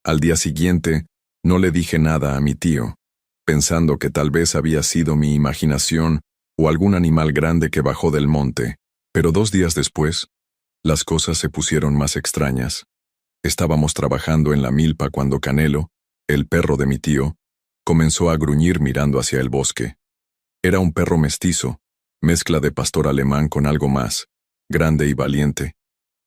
Speaker 1: Al día siguiente, no le dije nada a mi tío, pensando que tal vez había sido mi imaginación o algún animal grande que bajó del monte, pero 2 días después, las cosas se pusieron más extrañas. Estábamos trabajando en la milpa cuando Canelo, el perro de mi tío, comenzó a gruñir mirando hacia el bosque. Era un perro mestizo, mezcla de pastor alemán con algo más, grande y valiente.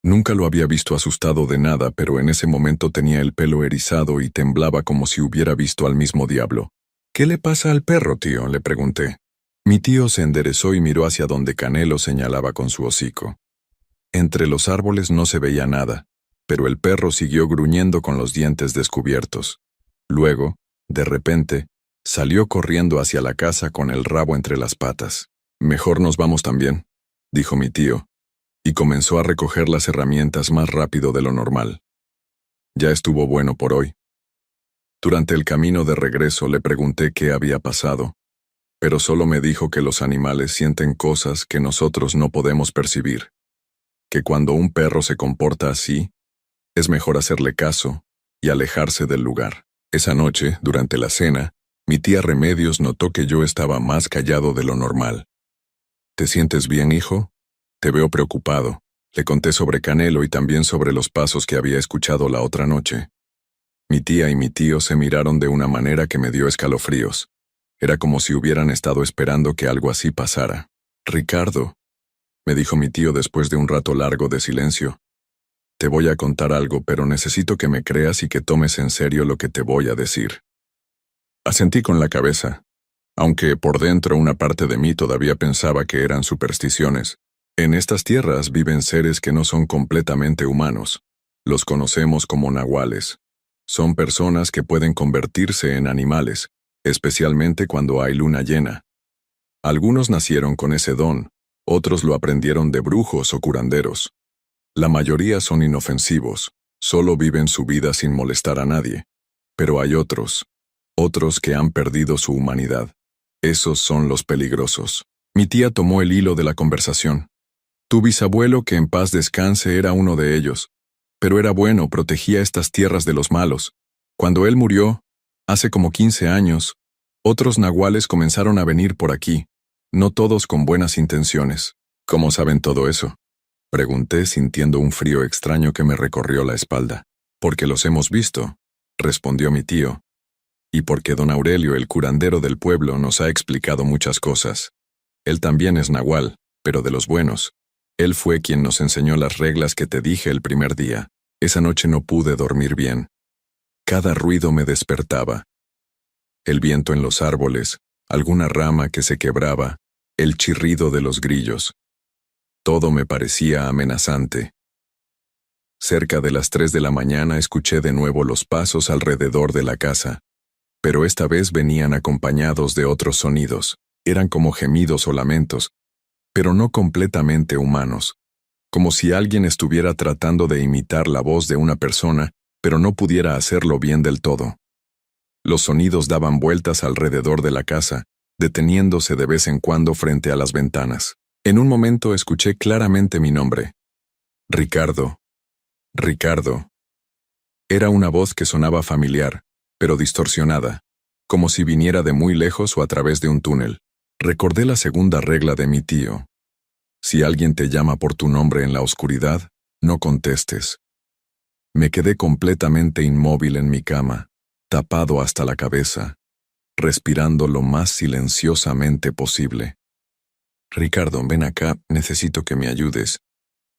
Speaker 1: Nunca lo había visto asustado de nada, pero en ese momento tenía el pelo erizado y temblaba como si hubiera visto al mismo diablo. «¿Qué le pasa al perro, tío?», le pregunté. Mi tío se enderezó y miró hacia donde Canelo señalaba con su hocico. Entre los árboles no se veía nada, pero el perro siguió gruñendo con los dientes descubiertos. Luego, de repente, salió corriendo hacia la casa con el rabo entre las patas. «Mejor nos vamos también», dijo mi tío, y comenzó a recoger las herramientas más rápido de lo normal. Ya estuvo bueno por hoy. Durante el camino de regreso le pregunté qué había pasado, pero solo me dijo que los animales sienten cosas que nosotros no podemos percibir, que cuando un perro se comporta así, es mejor hacerle caso y alejarse del lugar. Esa noche, durante la cena, mi tía Remedios notó que yo estaba más callado de lo normal. «¿Te sientes bien, hijo? Te veo preocupado», le conté sobre Canelo y también sobre los pasos que había escuchado la otra noche. Mi tía y mi tío se miraron de una manera que me dio escalofríos. Era como si hubieran estado esperando que algo así pasara. «Ricardo», me dijo mi tío después de un rato largo de silencio, «te voy a contar algo, pero necesito que me creas y que tomes en serio lo que te voy a decir». Asentí con la cabeza, aunque por dentro una parte de mí todavía pensaba que eran supersticiones. En estas tierras viven seres que no son completamente humanos. Los conocemos como nahuales. Son personas que pueden convertirse en animales, especialmente cuando hay luna llena. Algunos nacieron con ese don, otros lo aprendieron de brujos o curanderos. La mayoría son inofensivos, solo viven su vida sin molestar a nadie. Pero hay otros otros que han perdido su humanidad. Esos son los peligrosos. Mi tía tomó el hilo de la conversación. Tu bisabuelo, que en paz descanse, era uno de ellos. Pero era bueno, protegía estas tierras de los malos. Cuando él murió, hace como 15 años, otros nahuales comenzaron a venir por aquí, no todos con buenas intenciones. ¿Cómo saben todo eso?, pregunté sintiendo un frío extraño que me recorrió la espalda. Porque los hemos visto, respondió mi tío. Y porque don Aurelio, el curandero del pueblo, nos ha explicado muchas cosas. Él también es nahual, pero de los buenos. Él fue quien nos enseñó las reglas que te dije el primer día. Esa noche no pude dormir bien. Cada ruido me despertaba. El viento en los árboles, alguna rama que se quebraba, el chirrido de los grillos. Todo me parecía amenazante. Cerca de las 3 de la mañana escuché de nuevo los pasos alrededor de la casa, pero esta vez venían acompañados de otros sonidos. Eran como gemidos o lamentos, pero no completamente humanos, como si alguien estuviera tratando de imitar la voz de una persona, pero no pudiera hacerlo bien del todo. Los sonidos daban vueltas alrededor de la casa, deteniéndose de vez en cuando frente a las ventanas. En un momento escuché claramente mi nombre. Ricardo. Ricardo. Era una voz que sonaba familiar, pero distorsionada, como si viniera de muy lejos o a través de un túnel. Recordé la segunda regla de mi tío. Si alguien te llama por tu nombre en la oscuridad, no contestes. Me quedé completamente inmóvil en mi cama, tapado hasta la cabeza, respirando lo más silenciosamente posible. Ricardo, ven acá, necesito que me ayudes.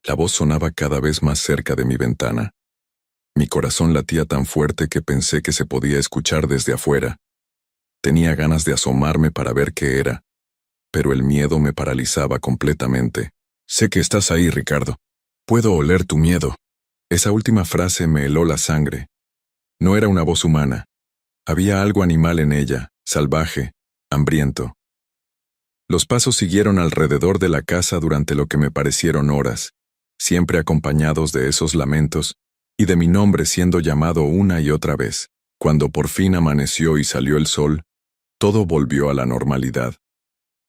Speaker 1: La voz sonaba cada vez más cerca de mi ventana. Mi corazón latía tan fuerte que pensé que se podía escuchar desde afuera. Tenía ganas de asomarme para ver qué era, pero el miedo me paralizaba completamente. Sé que estás ahí, Ricardo. Puedo oler tu miedo. Esa última frase me heló la sangre. No era una voz humana. Había algo animal en ella, salvaje, hambriento. Los pasos siguieron alrededor de la casa durante lo que me parecieron horas, siempre acompañados de esos lamentos y de mi nombre siendo llamado una y otra vez. Cuando por fin amaneció y salió el sol, todo volvió a la normalidad.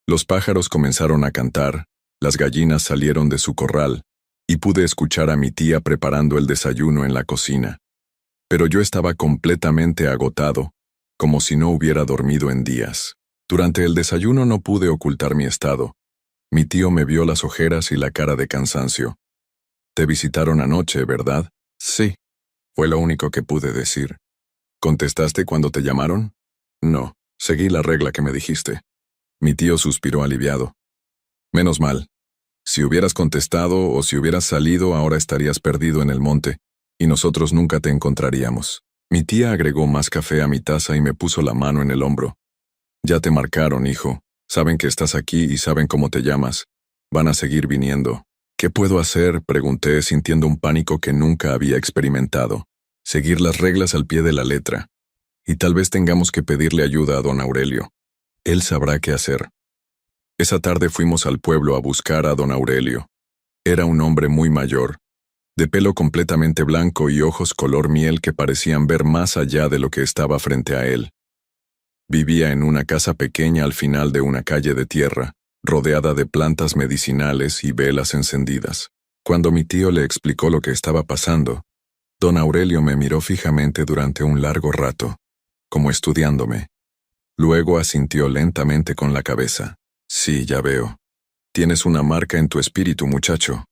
Speaker 1: Los pájaros comenzaron a cantar, las gallinas salieron de su corral, y pude escuchar a mi tía preparando el desayuno en la cocina. Pero yo estaba completamente agotado, como si no hubiera dormido en días. Durante el desayuno no pude ocultar mi estado. Mi tío me vio las ojeras y la cara de cansancio. «Te visitaron anoche, ¿verdad?» «Sí», fue lo único que pude decir. «¿Contestaste cuando te llamaron?» «No, seguí la regla que me dijiste». Mi tío suspiró aliviado. «Menos mal. Si hubieras contestado o si hubieras salido, ahora estarías perdido en el monte, y nosotros nunca te encontraríamos». Mi tía agregó más café a mi taza y me puso la mano en el hombro. «Ya te marcaron, hijo. Saben que estás aquí y saben cómo te llamas. Van a seguir viniendo». «¿Qué puedo hacer?», pregunté, sintiendo un pánico que nunca había experimentado. «Seguir las reglas al pie de la letra. Y tal vez tengamos que pedirle ayuda a don Aurelio. Él sabrá qué hacer». Esa tarde fuimos al pueblo a buscar a don Aurelio. Era un hombre muy mayor, de pelo completamente blanco y ojos color miel que parecían ver más allá de lo que estaba frente a él. Vivía en una casa pequeña al final de una calle de tierra, rodeada de plantas medicinales y velas encendidas. Cuando mi tío le explicó lo que estaba pasando, don Aurelio me miró fijamente durante un largo rato, como estudiándome. Luego asintió lentamente con la cabeza. «Sí, ya veo. Tienes una marca en tu espíritu, muchacho.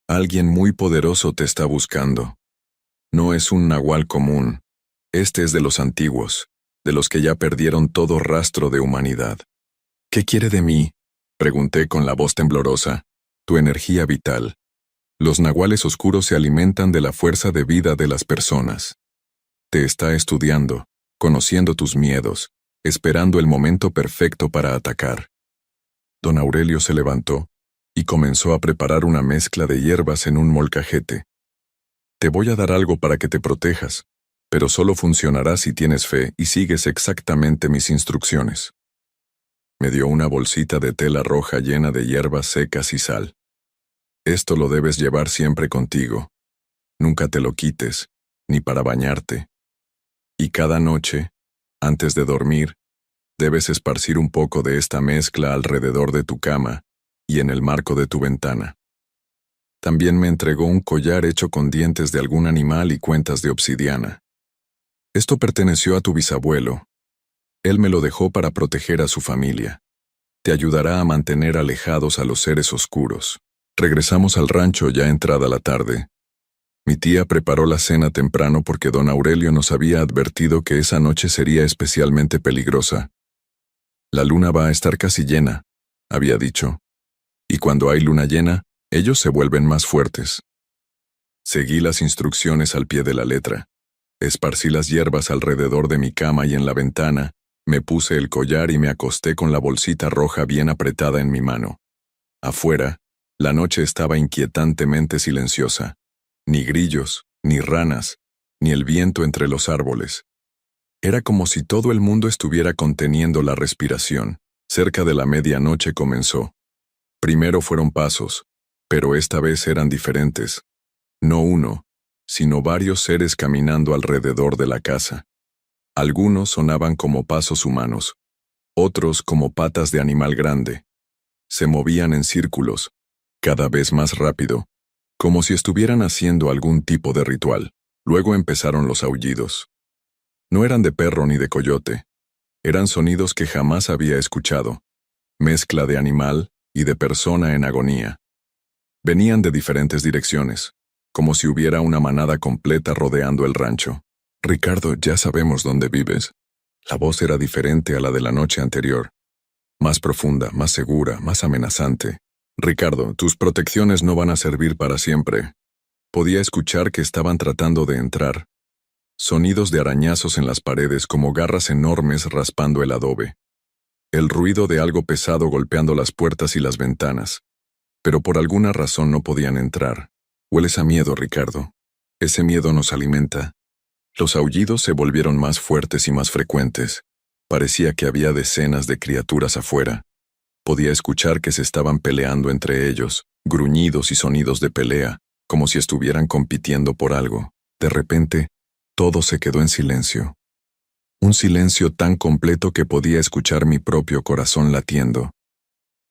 Speaker 1: Alguien muy poderoso te está buscando. No es un nahual común. Este es de los antiguos, de los que ya perdieron todo rastro de humanidad». «¿Qué quiere de mí?», pregunté con la voz temblorosa. «Tu energía vital. Los nahuales oscuros se alimentan de la fuerza de vida de las personas. Te está estudiando, conociendo tus miedos, esperando el momento perfecto para atacar». Don Aurelio se levantó y comenzó a preparar una mezcla de hierbas en un molcajete. «Te voy a dar algo para que te protejas, pero solo funcionará si tienes fe y sigues exactamente mis instrucciones». Me dio una bolsita de tela roja llena de hierbas secas y sal. «Esto lo debes llevar siempre contigo. Nunca te lo quites, ni para bañarte. Y cada noche, Antes de dormir, debes esparcir un poco de esta mezcla alrededor de tu cama y en el marco de tu ventana. También me entregó un collar hecho con dientes de algún animal y cuentas de obsidiana. Esto perteneció a tu bisabuelo. Él me lo dejó para proteger a su familia. Te ayudará a mantener alejados a los seres oscuros. Regresamos al rancho ya entrada la tarde. Mi tía preparó la cena temprano porque don Aurelio nos había advertido que esa noche sería especialmente peligrosa. La luna va a estar casi llena, había dicho. Y cuando hay luna llena, ellos se vuelven más fuertes. Seguí las instrucciones al pie de la letra. Esparcí las hierbas alrededor de mi cama y en la ventana, me puse el collar y me acosté con la bolsita roja bien apretada en mi mano. Afuera, la noche estaba inquietantemente silenciosa. Ni grillos, ni ranas, ni el viento entre los árboles. Era como si todo el mundo estuviera conteniendo la respiración. Cerca de la medianoche comenzó. Primero fueron pasos, pero esta vez eran diferentes. No uno, sino varios seres caminando alrededor de la casa. Algunos sonaban como pasos humanos, otros como patas de animal grande. Se movían en círculos, cada vez más rápido, como si estuvieran haciendo algún tipo de ritual. Luego empezaron los aullidos. No eran de perro ni de coyote. Eran sonidos que jamás había escuchado. Mezcla de animal y de persona en agonía. Venían de diferentes direcciones, como si hubiera una manada completa rodeando el rancho. Ricardo, ya sabemos dónde vives. La voz era diferente a la de la noche anterior. Más profunda, más segura, más amenazante. Ricardo, tus protecciones no van a servir para siempre. Podía escuchar que estaban tratando de entrar. Sonidos de arañazos en las paredes como garras enormes raspando el adobe. El ruido de algo pesado golpeando las puertas y las ventanas. Pero por alguna razón no podían entrar. Hueles a miedo, Ricardo. Ese miedo nos alimenta. Los aullidos se volvieron más fuertes y más frecuentes. Parecía que había decenas de criaturas afuera. Podía escuchar que se estaban peleando entre ellos, gruñidos y sonidos de pelea, como si estuvieran compitiendo por algo. De repente, todo se quedó en silencio. Un silencio tan completo que podía escuchar mi propio corazón latiendo.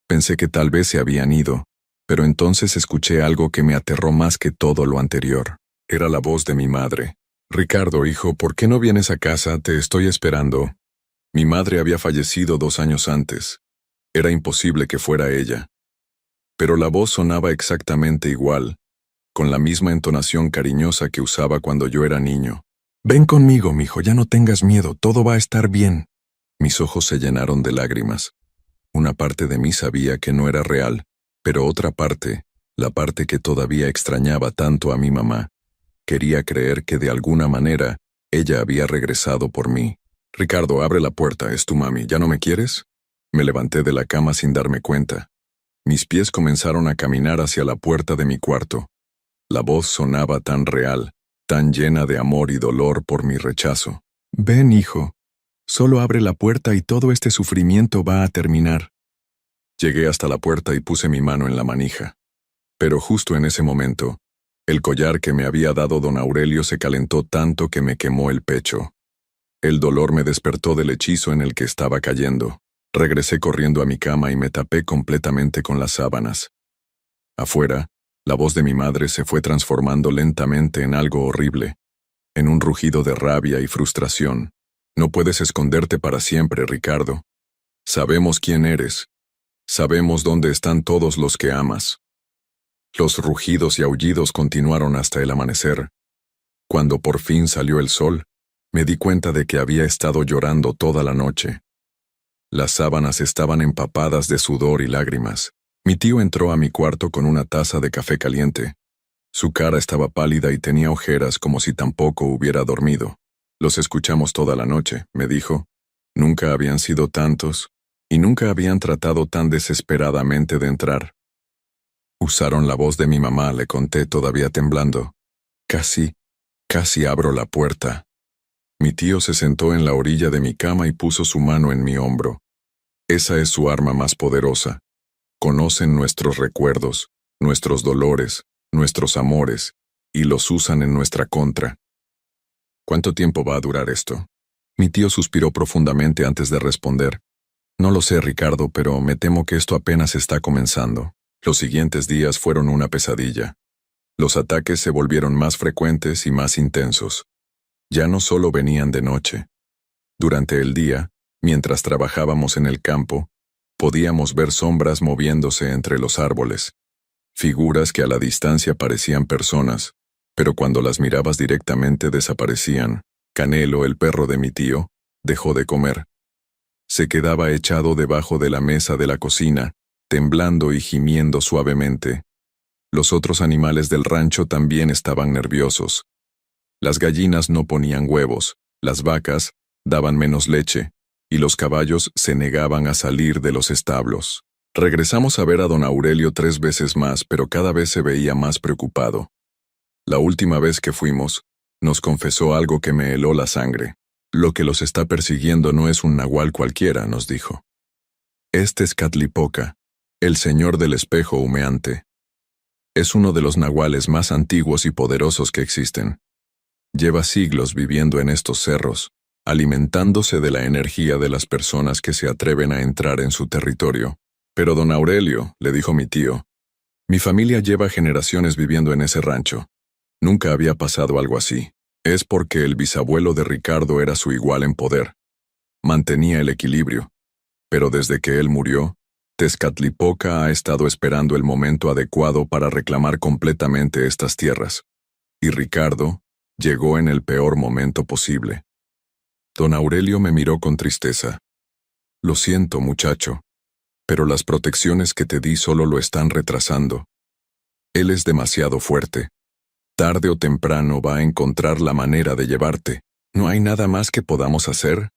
Speaker 1: Pensé que tal vez se habían ido, pero entonces escuché algo que me aterró más que todo lo anterior. Era la voz de mi madre. Ricardo, hijo, ¿por qué no vienes a casa? Te estoy esperando. Mi madre había fallecido 2 años antes. Era imposible que fuera ella. Pero la voz sonaba exactamente igual, con la misma entonación cariñosa que usaba cuando yo era niño. Ven conmigo, mijo, ya no tengas miedo, todo va a estar bien. Mis ojos se llenaron de lágrimas. Una parte de mí sabía que no era real, pero otra parte, la parte que todavía extrañaba tanto a mi mamá, quería creer que de alguna manera ella había regresado por mí. Ricardo, abre la puerta, es tu mami, ¿ya no me quieres? Me levanté de la cama sin darme cuenta. Mis pies comenzaron a caminar hacia la puerta de mi cuarto. La voz sonaba tan real, tan llena de amor y dolor por mi rechazo. Ven, hijo. Solo abre la puerta y todo este sufrimiento va a terminar. Llegué hasta la puerta y puse mi mano en la manija. Pero justo en ese momento, el collar que me había dado don Aurelio se calentó tanto que me quemó el pecho. El dolor me despertó del hechizo en el que estaba cayendo. Regresé corriendo a mi cama y me tapé completamente con las sábanas. Afuera, la voz de mi madre se fue transformando lentamente en algo horrible, en un rugido de rabia y frustración. No puedes esconderte para siempre, Ricardo. Sabemos quién eres. Sabemos dónde están todos los que amas. Los rugidos y aullidos continuaron hasta el amanecer. Cuando por fin salió el sol, me di cuenta de que había estado llorando toda la noche. Las sábanas estaban empapadas de sudor y lágrimas. Mi tío entró a mi cuarto con una taza de café caliente. Su cara estaba pálida y tenía ojeras como si tampoco hubiera dormido. Los escuchamos toda la noche, me dijo. Nunca habían sido tantos, y nunca habían tratado tan desesperadamente de entrar. Usaron la voz de mi mamá, le conté todavía temblando. Casi abro la puerta. Mi tío se sentó en la orilla de mi cama y puso su mano en mi hombro. Esa es su arma más poderosa. Conocen nuestros recuerdos, nuestros dolores, nuestros amores, y los usan en nuestra contra. ¿Cuánto tiempo va a durar esto? Mi tío suspiró profundamente antes de responder. No lo sé, Ricardo, pero me temo que esto apenas está comenzando. Los siguientes días fueron una pesadilla. Los ataques se volvieron más frecuentes y más intensos. Ya no solo venían de noche. Durante el día, mientras trabajábamos en el campo, podíamos ver sombras moviéndose entre los árboles. Figuras que a la distancia parecían personas, pero cuando las mirabas directamente desaparecían. Canelo, el perro de mi tío, dejó de comer. Se quedaba echado debajo de la mesa de la cocina, temblando y gimiendo suavemente. Los otros animales del rancho también estaban nerviosos. Las gallinas no ponían huevos, las vacas daban menos leche, y los caballos se negaban a salir de los establos. Regresamos a ver a don Aurelio 3 veces más, pero cada vez se veía más preocupado. La última vez que fuimos, nos confesó algo que me heló la sangre. Lo que los está persiguiendo no es un nahual cualquiera, nos dijo. Es Tezcatlipoca, el señor del espejo humeante. Es uno de los nahuales más antiguos y poderosos que existen. Lleva siglos viviendo en estos cerros, alimentándose de la energía de las personas que se atreven a entrar en su territorio. Pero don Aurelio, le dijo mi tío, mi familia lleva generaciones viviendo en ese rancho. Nunca había pasado algo así. Es porque el bisabuelo de Ricardo era su igual en poder. Mantenía el equilibrio. Pero desde que él murió, Tezcatlipoca ha estado esperando el momento adecuado para reclamar completamente estas tierras. Y Ricardo llegó en el peor momento posible. Don Aurelio me miró con tristeza. Lo siento, muchacho, pero las protecciones que te di solo lo están retrasando. Él es demasiado fuerte. Tarde o temprano va a encontrar la manera de llevarte. ¿No hay nada más que podamos hacer?,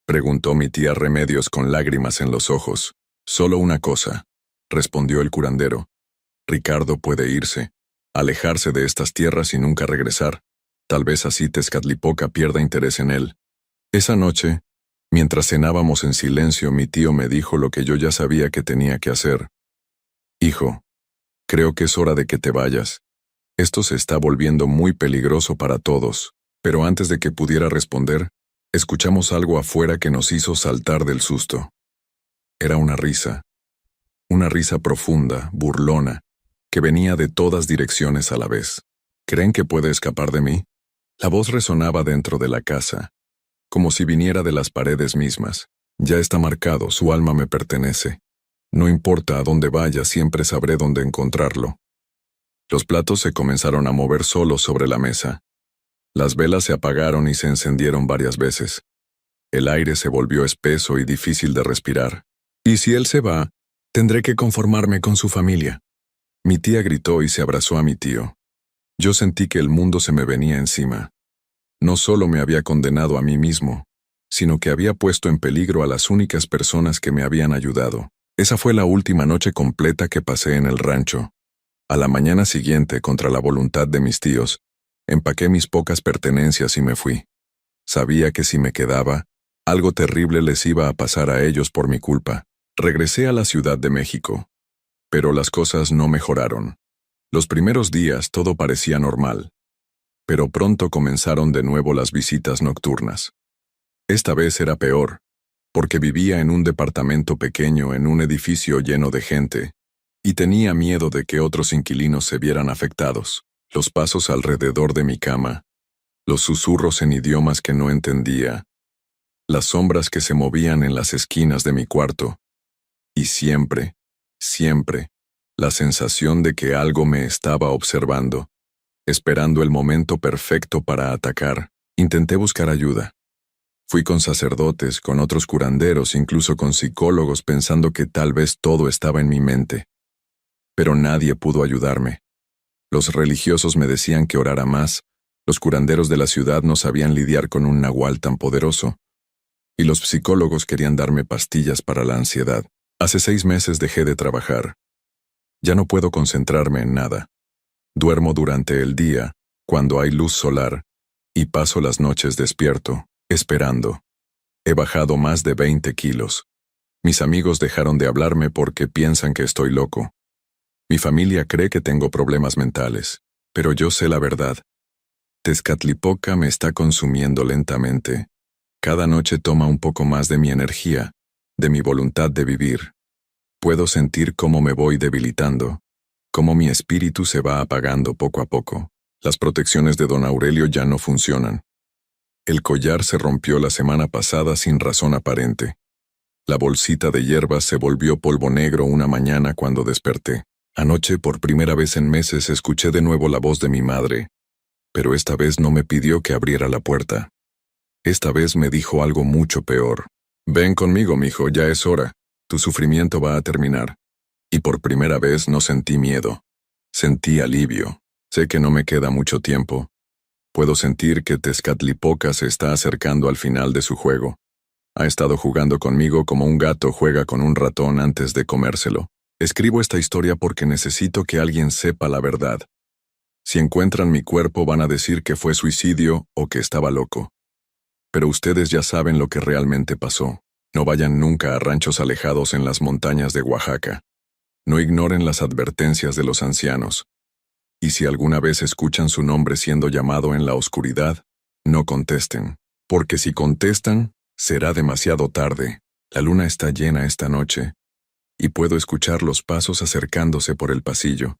Speaker 1: preguntó mi tía Remedios con lágrimas en los ojos. Solo una cosa, respondió el curandero. Ricardo puede irse, alejarse de estas tierras y nunca regresar. Tal vez así Tezcatlipoca pierda interés en él. Esa noche, mientras cenábamos en silencio, mi tío me dijo lo que yo ya sabía que tenía que hacer. Hijo, creo que es hora de que te vayas. Esto se está volviendo muy peligroso para todos. Pero antes de que pudiera responder, escuchamos algo afuera que nos hizo saltar del susto. Era una risa profunda, burlona, que venía de todas direcciones a la vez. ¿Creen que puede escapar de mí? La voz resonaba dentro de la casa, como si viniera de las paredes mismas. Ya está marcado, su alma me pertenece. No importa a dónde vaya, siempre sabré dónde encontrarlo. Los platos se comenzaron a mover solos sobre la mesa. Las velas se apagaron y se encendieron varias veces. El aire se volvió espeso y difícil de respirar. Y si él se va, tendré que conformarme con su familia. Mi tía gritó y se abrazó a mi tío. Yo sentí que el mundo se me venía encima. No solo me había condenado a mí mismo, sino que había puesto en peligro a las únicas personas que me habían ayudado. Esa fue la última noche completa que pasé en el rancho. A la mañana siguiente, contra la voluntad de mis tíos, empaqué mis pocas pertenencias y me fui. Sabía que si me quedaba, algo terrible les iba a pasar a ellos por mi culpa. Regresé a la Ciudad de México. Pero las cosas no mejoraron. Los primeros días todo parecía normal. Pero pronto comenzaron de nuevo las visitas nocturnas. Esta vez era peor, porque vivía en un departamento pequeño en un edificio lleno de gente, y tenía miedo de que otros inquilinos se vieran afectados. Los pasos alrededor de mi cama, los susurros en idiomas que no entendía, las sombras que se movían en las esquinas de mi cuarto, y siempre, la sensación de que algo me estaba observando, esperando el momento perfecto para atacar. Intenté buscar ayuda. Fui con sacerdotes, con otros curanderos, incluso con psicólogos, pensando que tal vez todo estaba en mi mente. Pero nadie pudo ayudarme. Los religiosos me decían que orara más, los curanderos de la ciudad no sabían lidiar con un nahual tan poderoso, y los psicólogos querían darme pastillas para la ansiedad. Hace 6 meses dejé de trabajar. Ya no puedo concentrarme en nada. Duermo durante el día, cuando hay luz solar, y paso las noches despierto, esperando. He bajado más de 20 kilos. Mis amigos dejaron de hablarme porque piensan que estoy loco. Mi familia cree que tengo problemas mentales, pero yo sé la verdad. Tezcatlipoca me está consumiendo lentamente, Cada noche toma un poco más de mi energía, de mi voluntad de vivir. Puedo sentir cómo me voy debilitando, cómo mi espíritu se va apagando poco a poco. Las protecciones de don Aurelio ya no funcionan. El collar se rompió la semana pasada sin razón aparente. La bolsita de hierbas se volvió polvo negro una mañana cuando desperté. Anoche, por primera vez en meses, escuché de nuevo la voz de mi madre, pero esta vez no me pidió que abriera la puerta. Esta vez me dijo algo mucho peor. Ven conmigo, mijo, ya es hora. Tu sufrimiento va a terminar. Y por primera vez no sentí miedo. Sentí alivio. Sé que no me queda mucho tiempo. Puedo sentir que Tezcatlipoca se está acercando al final de su juego. Ha estado jugando conmigo como un gato juega con un ratón antes de comérselo. Escribo esta historia porque necesito que alguien sepa la verdad. Si encuentran mi cuerpo van a decir que fue suicidio o que estaba loco. Pero ustedes ya saben lo que realmente pasó. No vayan nunca a ranchos alejados en las montañas de Oaxaca. No ignoren las advertencias de los ancianos. Y si alguna vez escuchan su nombre siendo llamado en la oscuridad, no contesten. Porque si contestan, será demasiado tarde. La luna está llena esta noche, y puedo escuchar los pasos acercándose por el pasillo.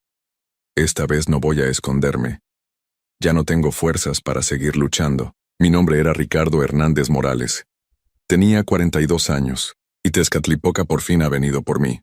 Speaker 1: Esta vez no voy a esconderme. Ya no tengo fuerzas para seguir luchando. Mi nombre era Ricardo Hernández Morales. Tenía 42 años, y Tezcatlipoca por fin ha venido por mí.